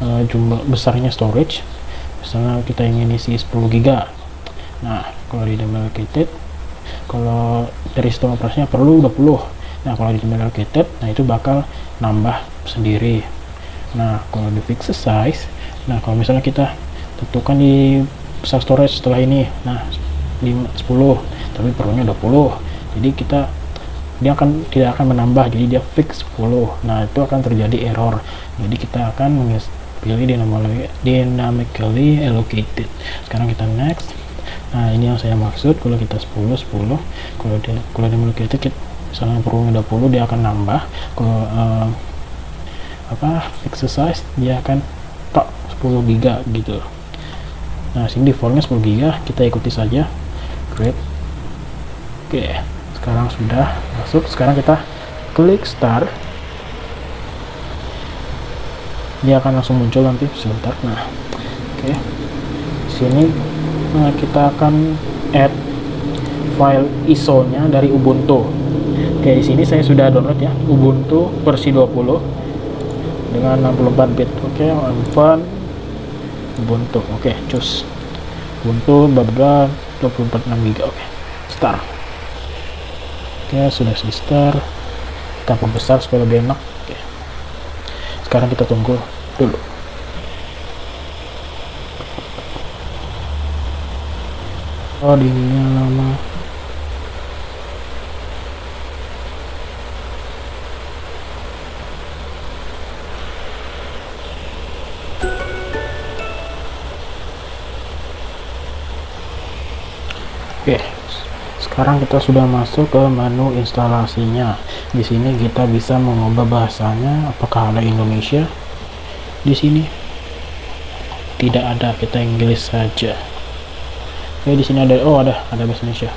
jumlah besarnya storage. Misalnya kita ingin isi 10 GB. Nah, kalau di dynamic allocated, kalau dari sistem operasinya perlu 20. Nah, kalau di dynamic allocated, nah itu bakal nambah sendiri. Nah, kalau di fixed size, nah kalau misalnya kita tentukan di besar storage setelah ini, nah 10, tapi perlunya 20, jadi dia tidak akan menambah, jadi dia fix 10. Nah, itu akan terjadi error. Jadi kita akan pilih dynamically allocated. Sekarang kita next. Nah, ini yang saya maksud. Kalau kita 10, kalau dynamically allocated, misalnya perlunya 20, dia akan nambah. Kalau fixed size, dia akan tok 10 GB gitu. Nah, sini defaultnya 10 GB, kita ikuti saja. Create. Oke, sekarang sudah masuk. Sekarang kita klik start, dia akan langsung muncul nanti sebentar. Nah, oke, sini kita akan add file ISO nya dari Ubuntu. Oke, di sini saya sudah download ya, Ubuntu versi 20 dengan 64 bit. Oke, open Ubuntu. Oke, choose Ubuntu 24.6 GB. Oke, start. Oke, sudah di start. Kita perbesar supaya lebih enak. Oke, sekarang kita tunggu dulu. Oh, dinginnya lama. Oke, sekarang kita sudah masuk ke menu instalasinya. Di sini kita bisa mengubah bahasanya, apakah ada Indonesia. Di sini tidak ada, kita Inggris saja. Oke, di sini ada bahasa Indonesia.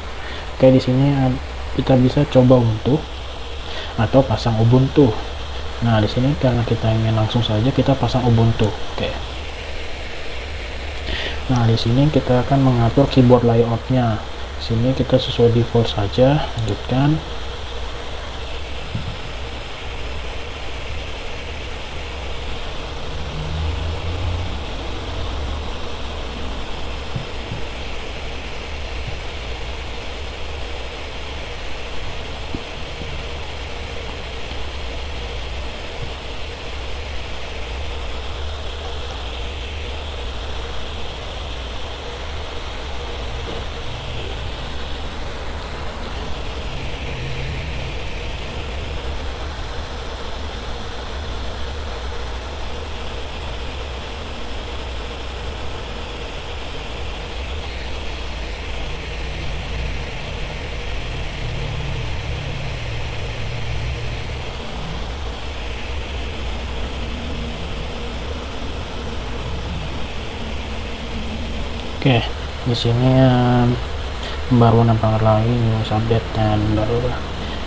Oke, di sini kita bisa coba Ubuntu atau pasang Ubuntu. Nah, di sini karena kita ingin langsung saja, kita pasang Ubuntu. Oke. Nah, di sini kita akan mengatur keyboard layoutnya. Sini kita sesuai default saja, lanjutkan. Oke, di sini baru nambah lagi news update dan baru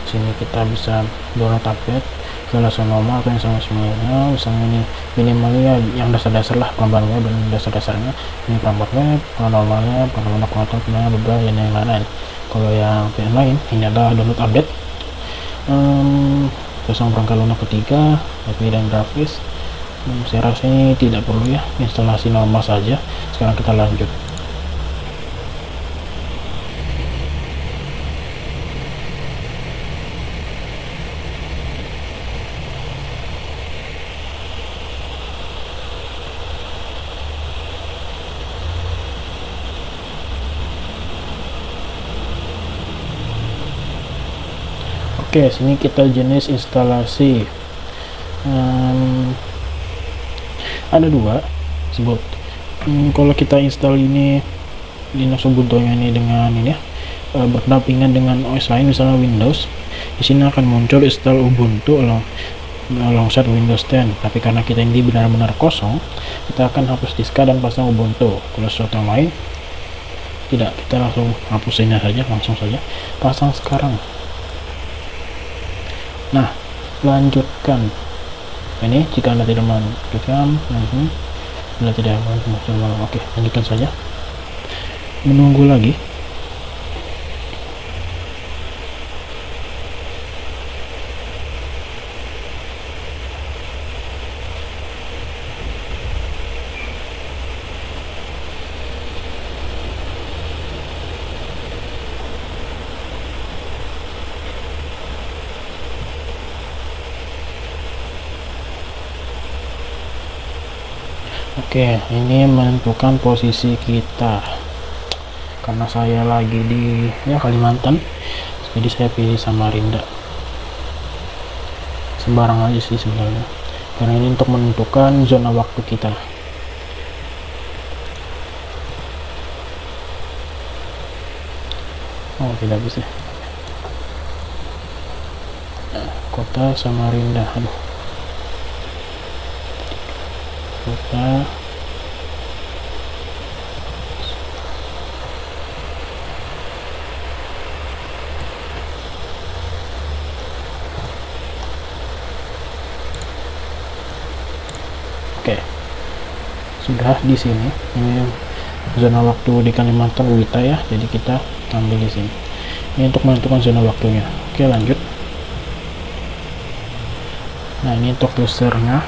sini kita bisa download update installasi normal atau installasi minimal. Misalnya ini minimalnya yang dasar-dasar lah, pengembangan web dan dasar-dasarnya. Ini perangkat web, normalnya, perangkat pengaturan penggunaan beberapa dan yang lain-lain. Kalau yang lain ini adalah download update, pasang perangkat lunak ketiga, API dan grafis. Saya rasa ini tidak perlu ya, instalasi normal saja. Sekarang kita lanjut. Oke, sini kita jenis instalasi. Ada dua sebut. Kalau kita install ini Linux Ubuntu ini dengan ini ya, berdampingan dengan OS lain misalnya Windows, di sini akan muncul install Ubuntu alongside Windows 10. Tapi karena kita ini benar-benar kosong, kita akan hapus diska dan pasang Ubuntu. Kalau sesuatu yang lain tidak, kita langsung hapusinnya saja, langsung saja pasang sekarang. Nah, lanjutkan. Ini jika Anda tidak melanjutkan, Anda tidak melanjutkan, oke, lanjutkan saja. Menunggu lagi. Oke, ini menentukan posisi kita. Karena saya lagi di Kalimantan, jadi saya pilih Samarinda. Sembarang aja sih sebenarnya, karena ini untuk menentukan zona waktu kita. Oh, tidak bisa. Kota Samarinda, aduh. Kota Oke, sudah di sini. Ini zona waktu di Kalimantan Wita ya. Jadi kita ambil di sini. Ini untuk menentukan zona waktunya. Oke, lanjut. Nah, ini untuk usernya,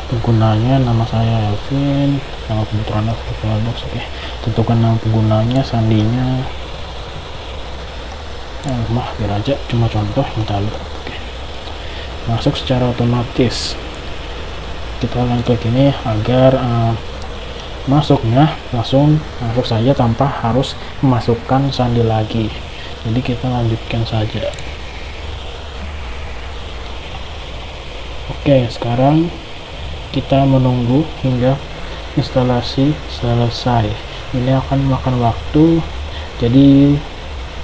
penggunanya, nama saya Elvin, nama kebetulan box. Oke, tentukan nama penggunanya, sandinya. Biar aja cuma contoh yang tahu. Oke, masuk secara otomatis. Kita klik ini agar masuknya langsung masuk saja tanpa harus memasukkan sandi lagi. Jadi kita lanjutkan saja. Oke, sekarang kita menunggu hingga instalasi selesai. Ini akan makan waktu, jadi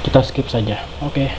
kita skip saja. Oke.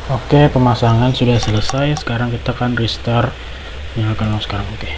Oke, pemasangan sudah selesai. Sekarang kita akan restart. Nyalakan sekarang. Oke.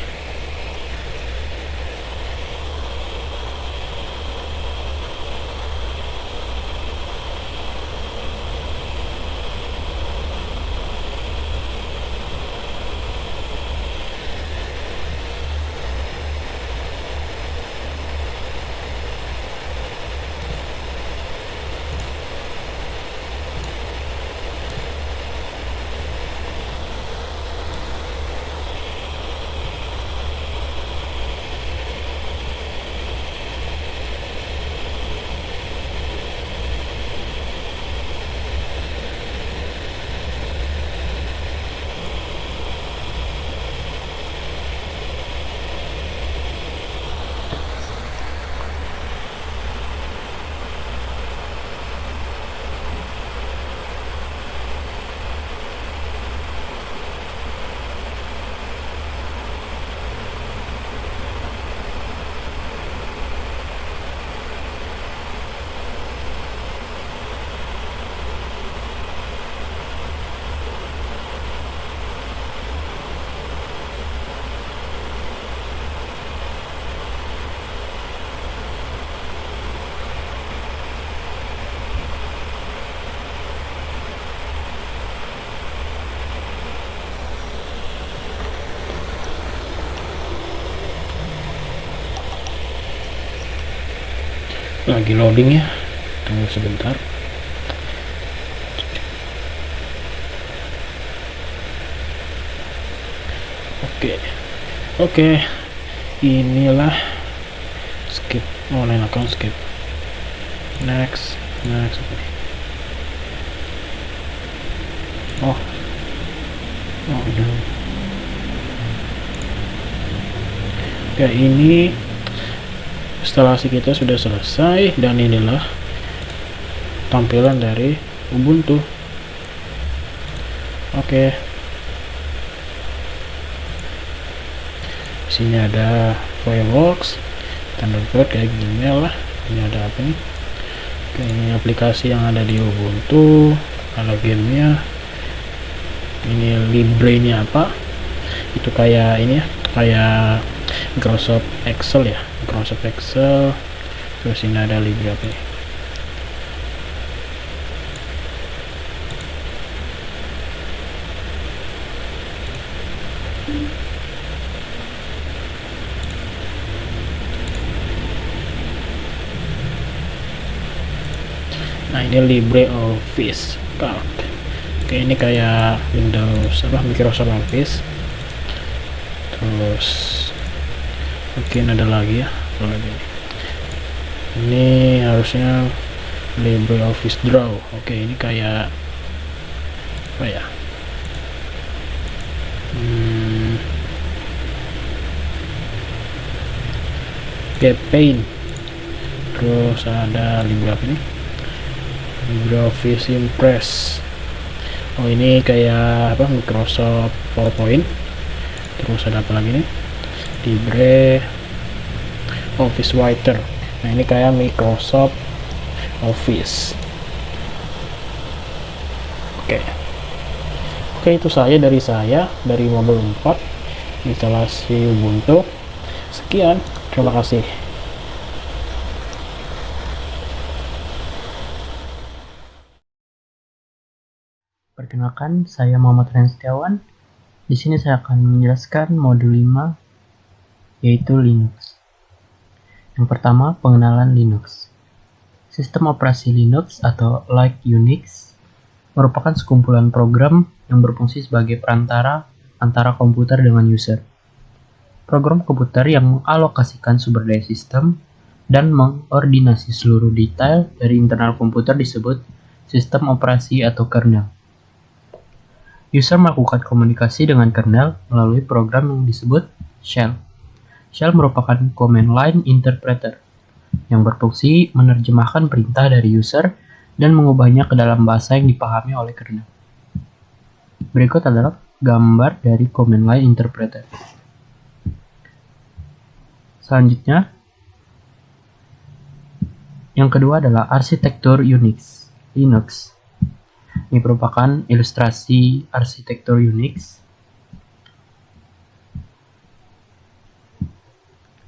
Lagi loading ya, tunggu sebentar. Oke, inilah skip online account, skip, next. Oh udah. Oke, ini instalasi kita sudah selesai dan inilah tampilan dari Ubuntu. Oke, sini ada Firefox, Thunderbird kayak Gmail lah. Ini ada apa nih? Oke, ini aplikasi yang ada di Ubuntu, ada gamenya. Ini Libre-nya apa? Itu kayak ini ya, kayak Microsoft Excel ya, Microsoft Excel. Terus ini ada Libre apa ya? Nah, ini LibreOffice Calc. Oke, ini kayak Windows apa, Microsoft Office. Terus mungkin ada lagi ya, apa lagi? Ini harusnya LibreOffice Draw. Oke, ini kayak apa ya? Paint. Terus ada LibreOffice Impress. Oh, ini kayak apa, Microsoft PowerPoint. Terus ada apa lagi nih? LibreOffice Writer. Nah, ini kayak Microsoft Office. Oke, itu dari saya dari Mobile 4 instalasi Ubuntu. Sekian, terima kasih. Perkenalkan, saya Muhammad Ren Setiawan. Di sini saya akan menjelaskan modul 5, yaitu Linux. Yang pertama, pengenalan Linux. Sistem operasi Linux atau like Unix merupakan sekumpulan program yang berfungsi sebagai perantara antara komputer dengan user. Program komputer yang mengalokasikan sumber daya sistem dan mengordinasi seluruh detail dari internal komputer disebut sistem operasi atau kernel. User melakukan komunikasi dengan kernel melalui program yang disebut shell. Shell merupakan command line interpreter yang berfungsi menerjemahkan perintah dari user dan mengubahnya ke dalam bahasa yang dipahami oleh kernel. Berikut adalah gambar dari command line interpreter. Selanjutnya, yang kedua adalah arsitektur Linux. Ini merupakan ilustrasi arsitektur Unix.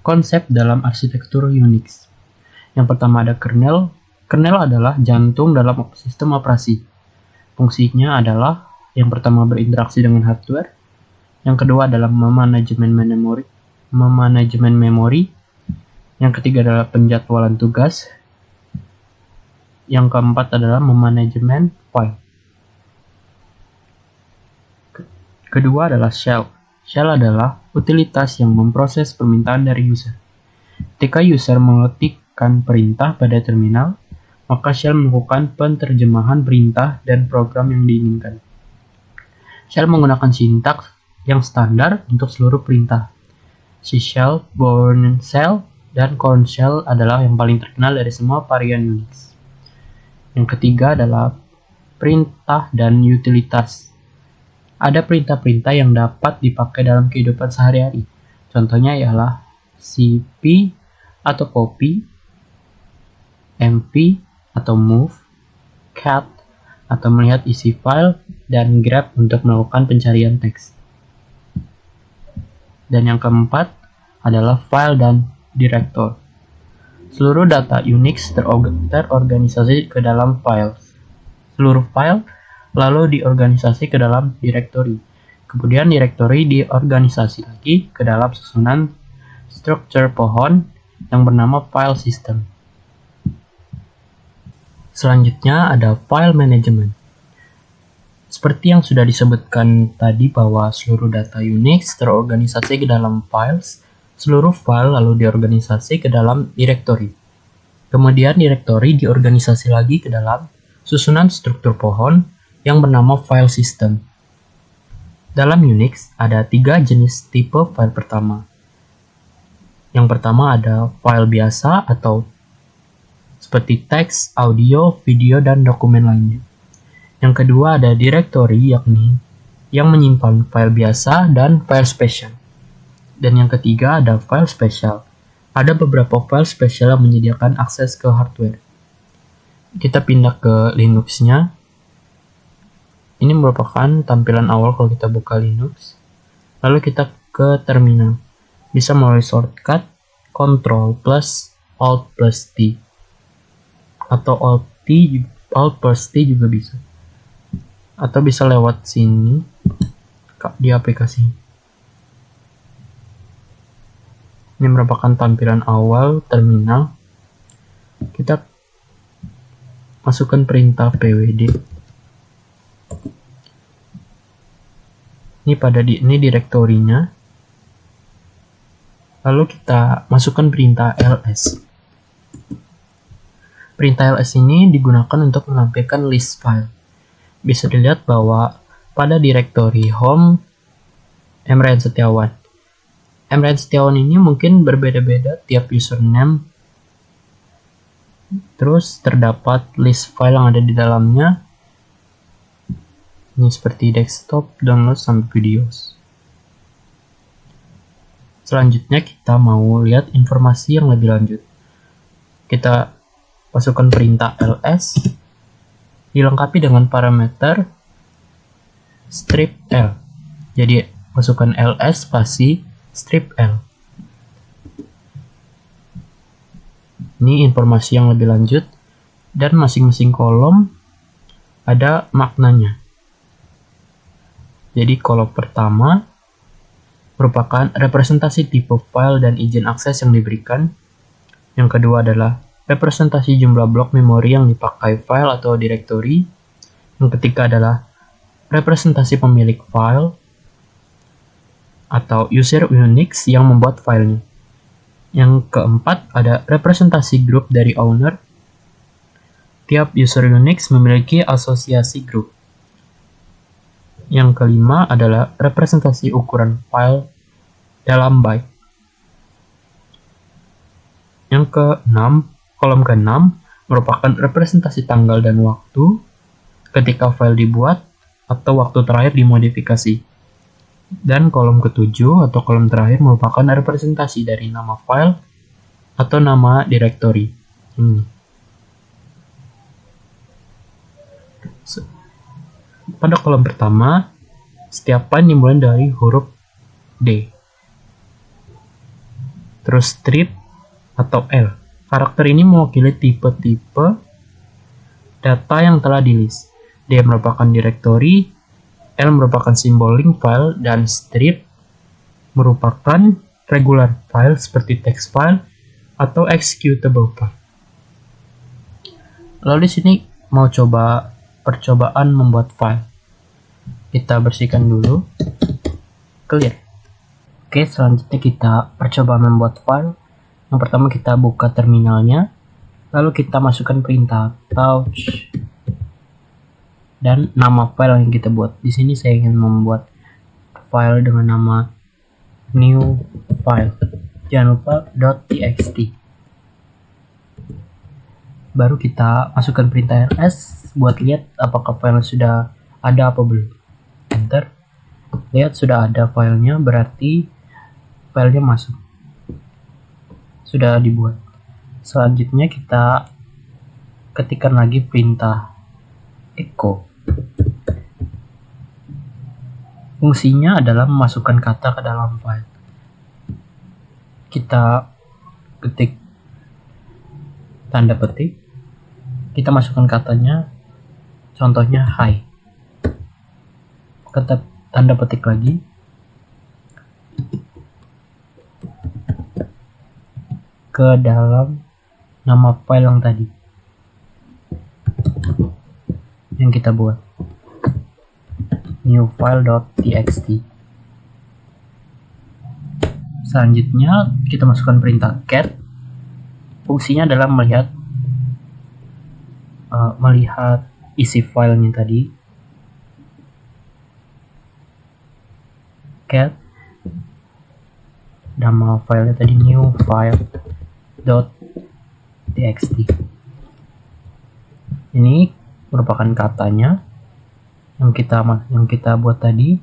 Konsep dalam arsitektur Unix. Yang pertama ada kernel. Kernel adalah jantung dalam sistem operasi. Fungsinya adalah yang pertama berinteraksi dengan hardware. Yang kedua adalah memanajemen memori. Yang ketiga adalah penjadwalan tugas. Yang keempat adalah memanajemen file. Kedua adalah shell. Shell adalah utilitas yang memproses permintaan dari user. Ketika user mengetikkan perintah pada terminal, maka shell melakukan penerjemahan perintah dan program yang diinginkan. Shell menggunakan sintaks yang standar untuk seluruh perintah. C shell, Bourne shell, dan Korn shell adalah yang paling terkenal dari semua varian Unix. Yang ketiga adalah perintah dan utilitas. Ada perintah-perintah yang dapat dipakai dalam kehidupan sehari-hari. Contohnya ialah cp atau copy, mv atau move, cat atau melihat isi file, dan grep untuk melakukan pencarian teks. Dan yang keempat adalah file dan director. Seluruh data Unix terorganisasi ke dalam files. Seluruh file lalu diorganisasi ke dalam directory. Kemudian directory diorganisasi lagi ke dalam susunan struktur pohon yang bernama file system. Selanjutnya ada file management. Seperti yang sudah disebutkan tadi bahwa seluruh data Unix terorganisasi ke dalam files, seluruh file lalu diorganisasi ke dalam directory. Kemudian directory diorganisasi lagi ke dalam susunan struktur pohon yang bernama file system. Dalam Unix ada 3 jenis tipe file pertama. Yang pertama ada file biasa atau seperti teks, audio, video, dan dokumen lainnya. Yang kedua ada directory, yakni yang menyimpan file biasa dan file spesial. Dan yang ketiga ada file spesial. Ada beberapa file spesial yang menyediakan akses ke hardware. Kita pindah ke Linux-nya. Ini merupakan tampilan awal kalau kita buka Linux. Lalu kita ke terminal. Bisa melalui shortcut Ctrl plus Alt plus T. Atau Alt plus T juga bisa. Atau bisa lewat sini di aplikasi. Ini merupakan tampilan awal terminal. Kita masukkan perintah pwd. Ini direktorinya. Lalu kita masukkan perintah ls. Perintah ls ini digunakan untuk menampilkan list file. Bisa dilihat bahwa pada direktori home Emryan Setiawan. Emryan Setiawan ini mungkin berbeda-beda tiap username. Terus terdapat list file yang ada di dalamnya. Ini seperti desktop, download, sampai videos. Selanjutnya kita mau lihat informasi yang lebih lanjut. Kita masukkan perintah ls. Dilengkapi dengan parameter strip L. Jadi masukkan ls spasi strip L. Ini informasi yang lebih lanjut, dan masing-masing kolom ada maknanya. Jadi kolom pertama merupakan representasi tipe file dan izin akses yang diberikan. Yang kedua adalah representasi jumlah blok memori yang dipakai file atau directory. Yang ketiga adalah representasi pemilik file atau user Unix yang membuat filenya. Yang keempat ada representasi grup dari owner. Tiap user Unix memiliki asosiasi grup. Yang kelima adalah representasi ukuran file dalam byte. Yang keenam, kolom ke-6 merupakan representasi tanggal dan waktu ketika file dibuat atau waktu terakhir dimodifikasi. Dan kolom ke-7 atau kolom terakhir merupakan representasi dari nama file atau nama directory. Pada kolom pertama, setiap file dimulai dari huruf D. Terus strip atau L. Karakter ini mewakili tipe-tipe data yang telah di list. D merupakan directory, L merupakan simbol link file, dan strip merupakan regular file seperti text file atau executable file. Lalu di sini mau coba percobaan membuat file. Kita bersihkan dulu. Clear. Oke, selanjutnya kita percoba membuat file. Yang pertama kita buka terminalnya, lalu kita masukkan perintah touch dan nama file yang kita buat. Di sini saya ingin membuat file dengan nama new file. Jangan lupa .txt. Baru kita masukkan perintah ls buat lihat apakah file sudah ada apa belum. Enter. Lihat sudah ada filenya, berarti filenya masuk. Sudah dibuat. Selanjutnya kita ketikkan lagi perintah echo. Fungsinya adalah memasukkan kata ke dalam file. Kita ketik tanda petik, kita masukkan katanya, contohnya hi. Kita tanda petik lagi, ke dalam nama file yang tadi yang kita buat, new file.txt. Selanjutnya kita masukkan perintah cat. Fungsinya adalah melihat isi filenya tadi. Cat, nama filenya tadi new file.txt. Ini merupakan katanya yang kita buat tadi.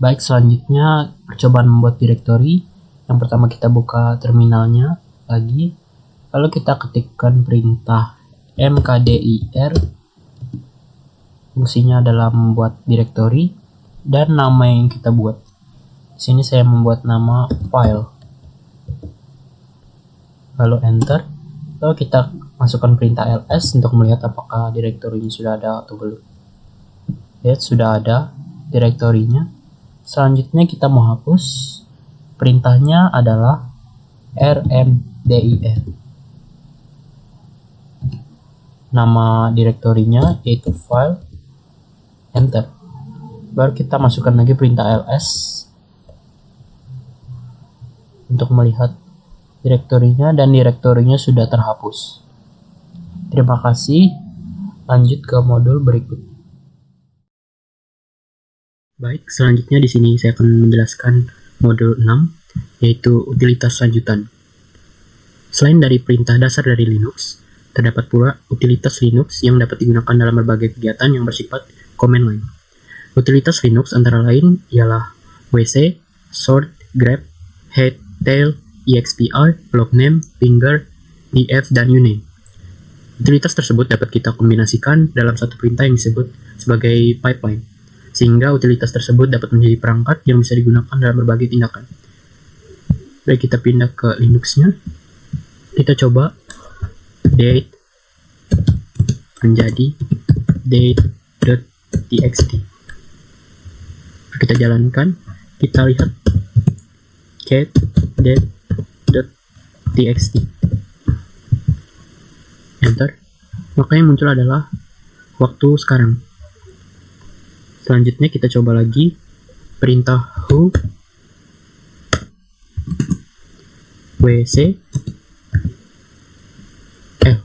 Baik, selanjutnya percobaan membuat directory. Yang pertama kita buka terminalnya lagi, lalu kita ketikkan perintah mkdir. Fungsinya adalah membuat directory dan nama yang kita buat. Di sini saya membuat nama file. Lalu enter. Lalu kita masukkan perintah ls untuk melihat apakah direktorinya sudah ada atau belum. Lihat sudah ada direktorinya. Selanjutnya kita mau hapus. Perintahnya adalah rmdir. Nama direktorinya yaitu file. Enter. Baru kita masukkan lagi perintah ls untuk melihat direktorinya, dan direktorinya sudah terhapus. Terima kasih. Lanjut ke modul berikut. Baik, selanjutnya di sini saya akan menjelaskan modul 6, yaitu utilitas lanjutan. Selain dari perintah dasar dari Linux, terdapat pula utilitas Linux yang dapat digunakan dalam berbagai kegiatan yang bersifat command line. Utilitas Linux antara lain ialah wc, sort, grep, head, tail, expr, logname, finger, df, dan uname. Utilitas tersebut dapat kita kombinasikan dalam satu perintah yang disebut sebagai pipeline, sehingga utilitas tersebut dapat menjadi perangkat yang bisa digunakan dalam berbagai tindakan. Baik, kita pindah ke Linux-nya. Kita coba date menjadi date.txt. Kita jalankan, kita lihat cat date.txt. Enter. Maka yang muncul adalah waktu sekarang. Selanjutnya kita coba lagi perintah who wc l.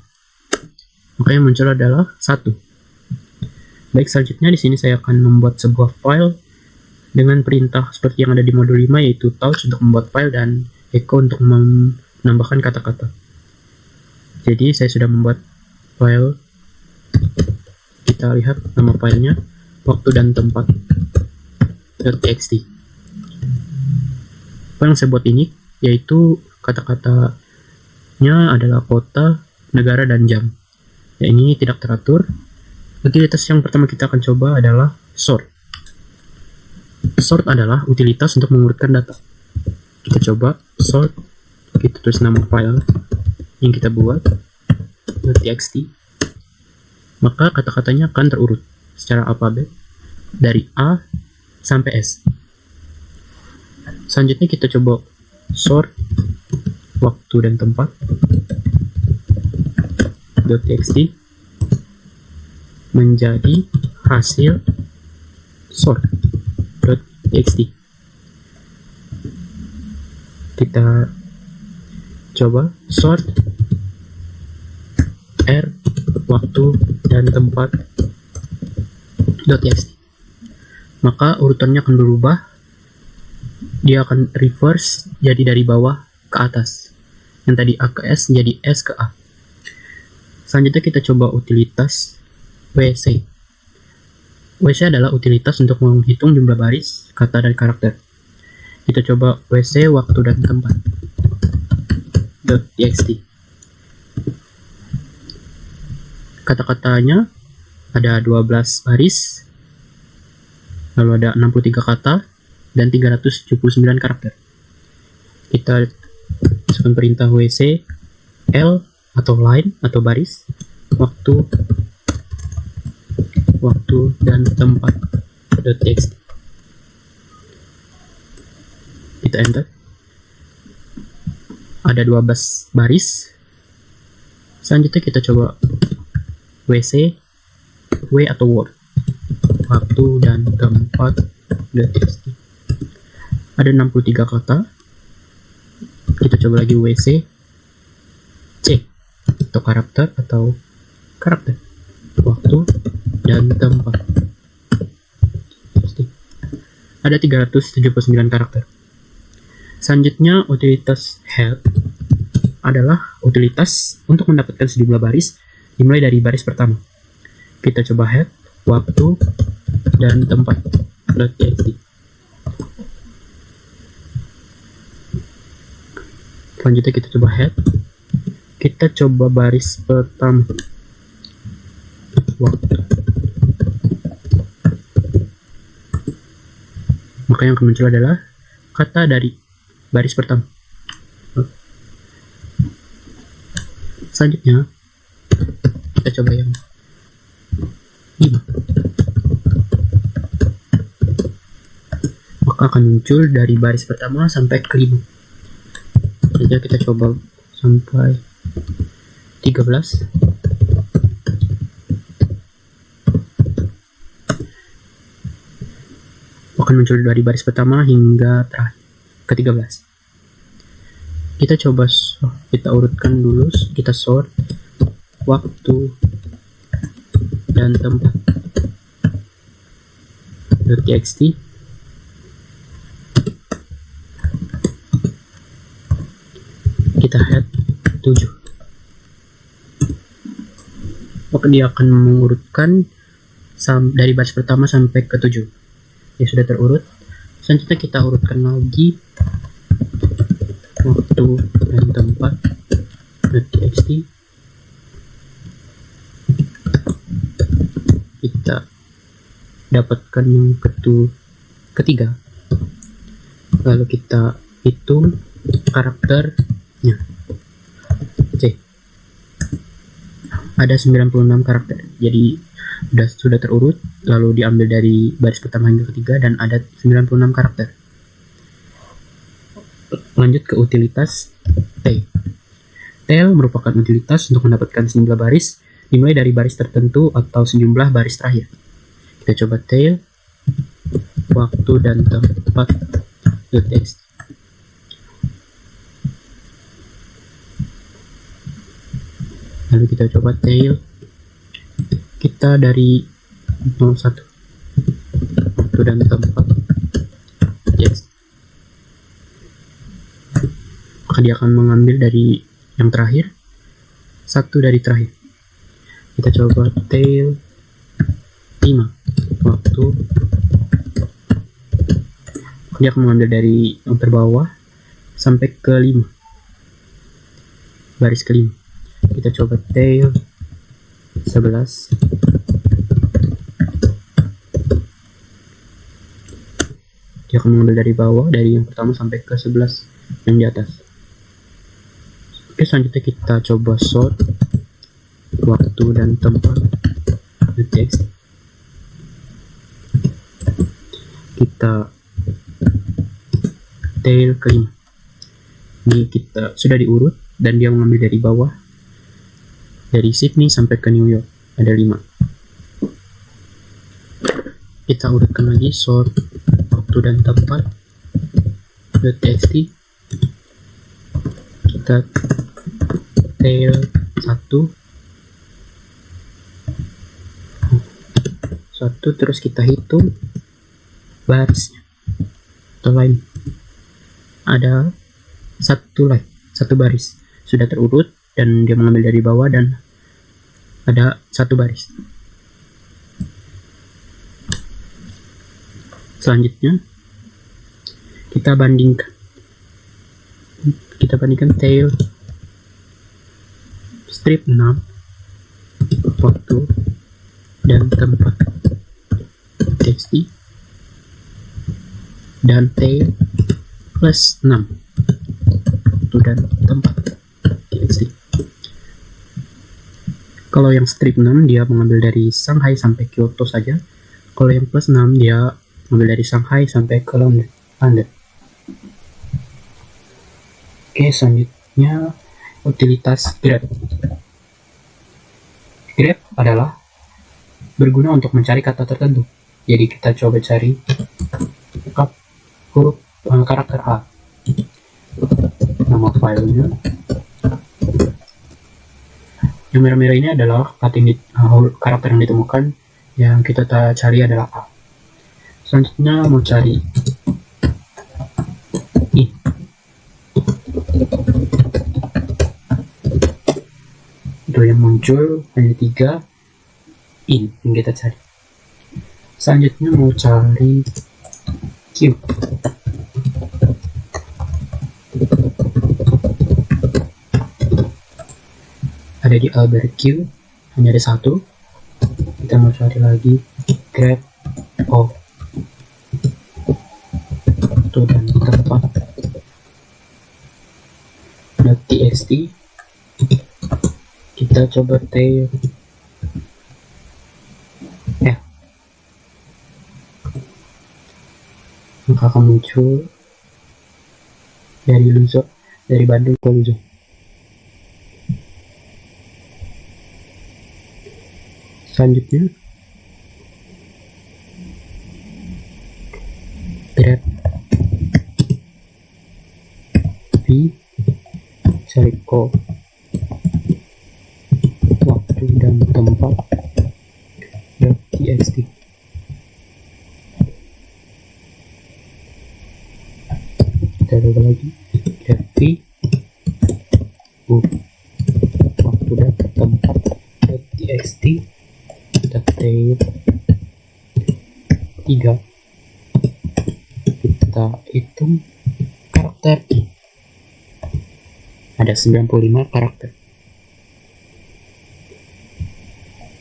Maka yang muncul adalah 1. Baik, selanjutnya di sini saya akan membuat sebuah file dengan perintah seperti yang ada di modul 5, yaitu touch untuk membuat file dan echo untuk menambahkan kata-kata. Jadi saya sudah membuat file. Kita lihat nama filenya, waktu dan tempat .txt. File yang saya buat ini yaitu kata-katanya adalah kota, negara, dan jam. Ya, ini tidak teratur. Utilitas yang pertama kita akan coba adalah sort. Sort adalah utilitas untuk mengurutkan data. Kita coba sort, kita tulis nama file yang kita buat .txt, maka kata-katanya akan terurut secara alfabet dari A sampai S. Selanjutnya kita coba sort waktu dan tempat .txt menjadi hasil sort.txt. Kita coba sort R waktu dan tempat .txt, maka urutannya akan berubah. Dia akan reverse jadi dari bawah ke atas, yang tadi A ke S jadi S ke A. Selanjutnya kita coba utilitas WC. WC adalah utilitas untuk menghitung jumlah baris, kata, dan karakter. Kita coba WC waktu dan tempat .txt. Kata-katanya ada 12 baris, lalu ada 63 kata dan 379 karakter. Kita masukkan perintah WC L atau line atau baris waktu dan tempat .txt. Kita enter. Ada 12 baris. Selanjutnya kita coba WC W atau word waktu dan tempat .txt. Ada 63 kata. Kita coba lagi WC C atau karakter waktu dan tempat. Ada 379 karakter. Selanjutnya utilitas head adalah utilitas untuk mendapatkan sejumlah baris dimulai dari baris pertama. Kita coba head waktu dan tempat .txt. Selanjutnya kita coba head, kita coba baris pertama waktu, maka yang akan muncul adalah kata dari baris pertama. Selanjutnya kita coba yang 5, maka akan muncul dari baris pertama sampai ke 5. Jadi kita coba sampai 13. Akan muncul dari baris pertama hingga terakhir ke 13. Kita coba kita urutkan dulu, kita sort waktu dan tempat .txt. Kita head 7, maka dia akan mengurutkan dari baris pertama sampai ke 7. Ya sudah terurut. Selanjutnya kita urutkan lagi waktu dan tempat .txt. Kita dapatkan yang ketiga, lalu kita hitung karakternya. C, ada 96 karakter, jadi sudah terurut, lalu diambil dari baris pertama hingga ketiga dan ada 96 karakter. Lanjut ke utilitas tail. Tail merupakan utilitas untuk mendapatkan sejumlah baris dimulai dari baris tertentu atau sejumlah baris terakhir. Kita coba tail waktu dan tempat .txt. Lalu kita coba tail, kita dari 01 waktu dan tempat .txt. Maka dia akan mengambil dari yang terakhir, satu dari terakhir. Kita coba tail 5 waktu, dia akan mengambil dari yang terbawah sampai ke 5, baris ke 5. Kita coba tail 11 Dia akan mengambil dari bawah, dari yang pertama sampai ke 11 yang di atas. Oke, selanjutnya kita coba sort waktu dan tempat the text. Kita tail kelima. Ini kita sudah diurut dan dia mengambil dari bawah, dari Sydney sampai ke New York ada 5. Kita urutkan lagi sort waktu dan tempat .txt. Kita tail 1 terus kita hitung barisnya atau line. Ada satu baris sudah terurut dan dia mengambil dari bawah dan ada 1 baris. Selanjutnya kita bandingkan tail strip 6 waktu dan tempat txt dan tail plus 6 waktu dan tempat txt. Kalau yang strip 6 dia mengambil dari Shanghai sampai Kyoto saja. Kalau yang plus 6 dia mengambil dari Shanghai sampai ke London. Oke, selanjutnya utilitas grep. Grep adalah berguna untuk mencari kata tertentu. Jadi kita coba cari huruf karakter A. Nama filenya. Yang merah-merah ini adalah karakter yang ditemukan. Yang kita cari adalah A. Selanjutnya mau cari I. Itu yang muncul hanya 3 in yang kita cari. Selanjutnya mau cari Q. Ada di Albert Q, hanya ada 1. Kita mau cari lagi grab of waktu dan tempat .txt. Kita coba tail maka akan muncul dari Luzon, dari Bandung ke Luzon. Selanjutnya grab v cari waktu dan tempat .txt. Kita coba lagi grab v waktu dan tempat .txt. Kita tail 3. Kita hitung karakter I. Ada 95 karakter.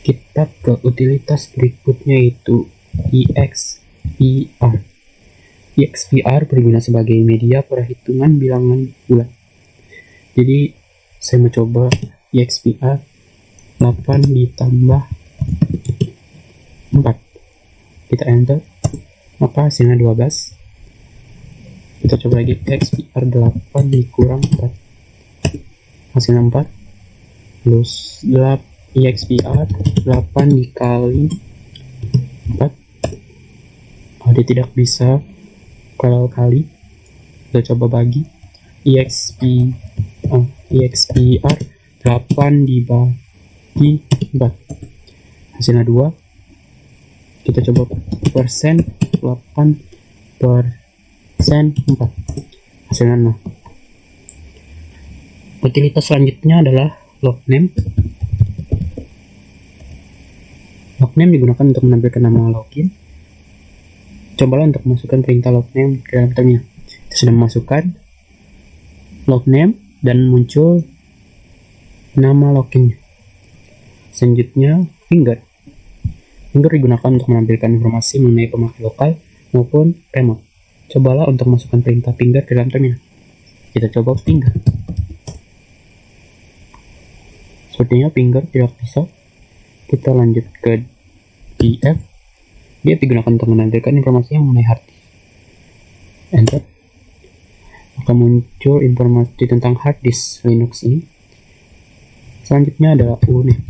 Kita ke utilitas berikutnya yaitu EXPR. EXPR berguna sebagai media perhitungan bilangan bulan. Jadi saya mencoba EXPR 8 ditambah 4. Kita enter, maka hasilnya 12. Kita coba lagi EXPR 8 dikurang 4, hasilnya 4. Plus EXPR 8 dikali 4. Dia tidak bisa kalau kali. Kita coba bagi EXPR 8 dibagi 4, hasilnya 2. Kita coba persen 8 persen 4, hasilnya 0. Utilitas selanjutnya adalah logname. Logname digunakan untuk menampilkan nama login. Cobalah untuk masukkan perintah logname ke dalam terminal. Kita sudah memasukkan logname dan muncul nama loginnya. Selanjutnya finger. Finger digunakan untuk menampilkan informasi mengenai pemakai lokal maupun remote. Cobalah untuk masukkan perintah finger ke dalam terminal. Kita coba finger. Sepertinya finger tidak bisa. Kita lanjut ke DF. Dia digunakan untuk menampilkan informasi yang mengenai hard disk. Enter. Akan muncul informasi tentang hard disk Linux ini. Selanjutnya adalah uname.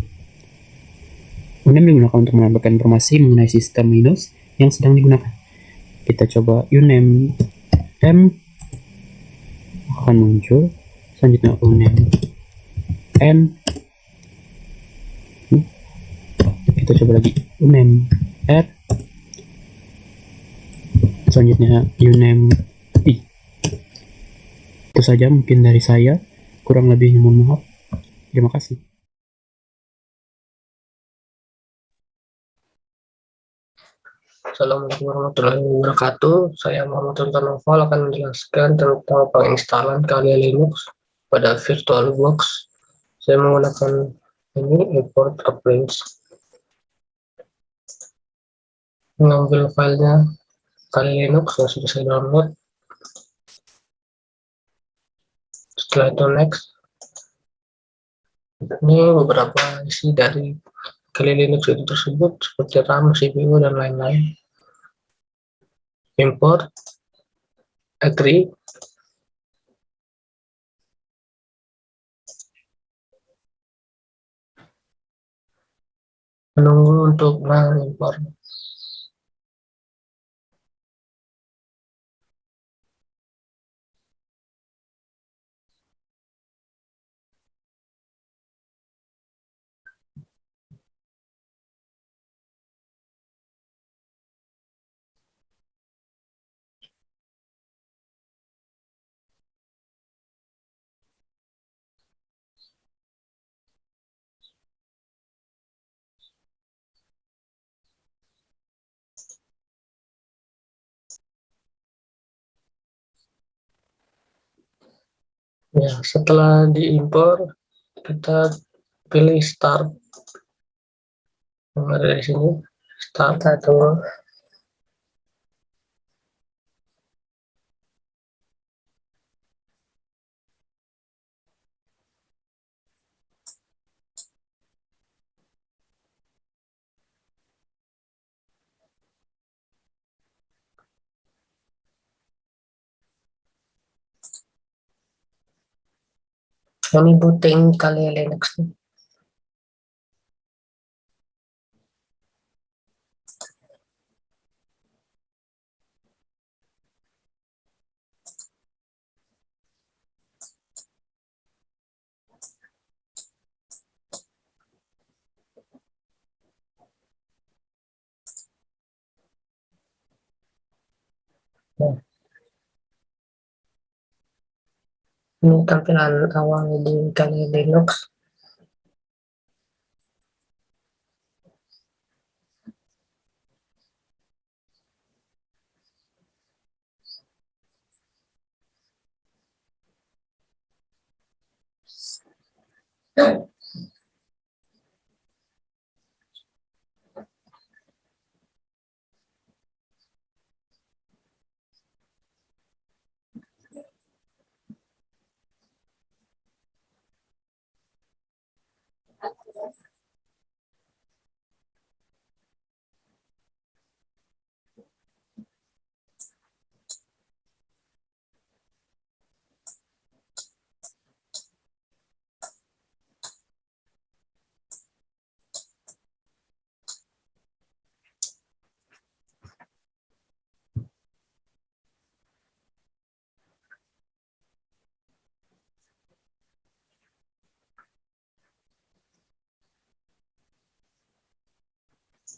Uname digunakan untuk menampilkan informasi mengenai sistem Linux yang sedang digunakan. Kita coba uname m, akan muncul. Selanjutnya uname n. Kita coba lagi uname r. Selanjutnya uname i. Itu saja mungkin dari saya, kurang lebihnya mohon maaf. Terima kasih. Assalamualaikum warahmatullahi wabarakatuh. Saya Muhammad Sultan Noval akan menjelaskan tentang penginstalan Kali Linux pada VirtualBox. Saya menggunakan ini import appliance. Mengambil filenya Kali Linux yang sudah saya download. Setelah itu next. Ini beberapa isi dari Kali Linux itu tersebut seperti RAM, CPU, dan lain-lain. Import, agree, menunggu untuk mengimpor. Ya, setelah diimpor, kita pilih start. Yang ada di sini, start atau ini booting Kali Linux. Nah, ini tampilan awal di Kali Linux.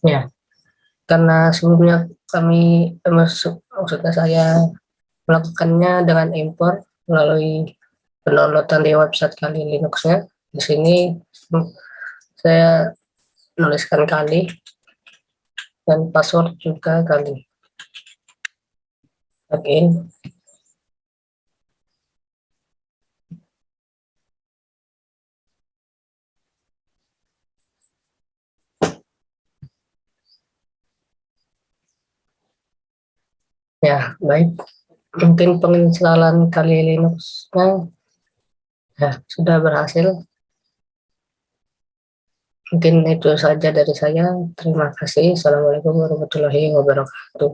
Ya, karena sebelumnya kami maksudnya saya melakukannya dengan import melalui pendownloadan di website Kali Linux-nya. Di sini saya menuliskan Kali dan password juga Kali. Login. Ya, baik. Mungkin penginstalan Kali Linux-nya ya sudah berhasil. Mungkin itu saja dari saya. Terima kasih. Assalamualaikum warahmatullahi wabarakatuh.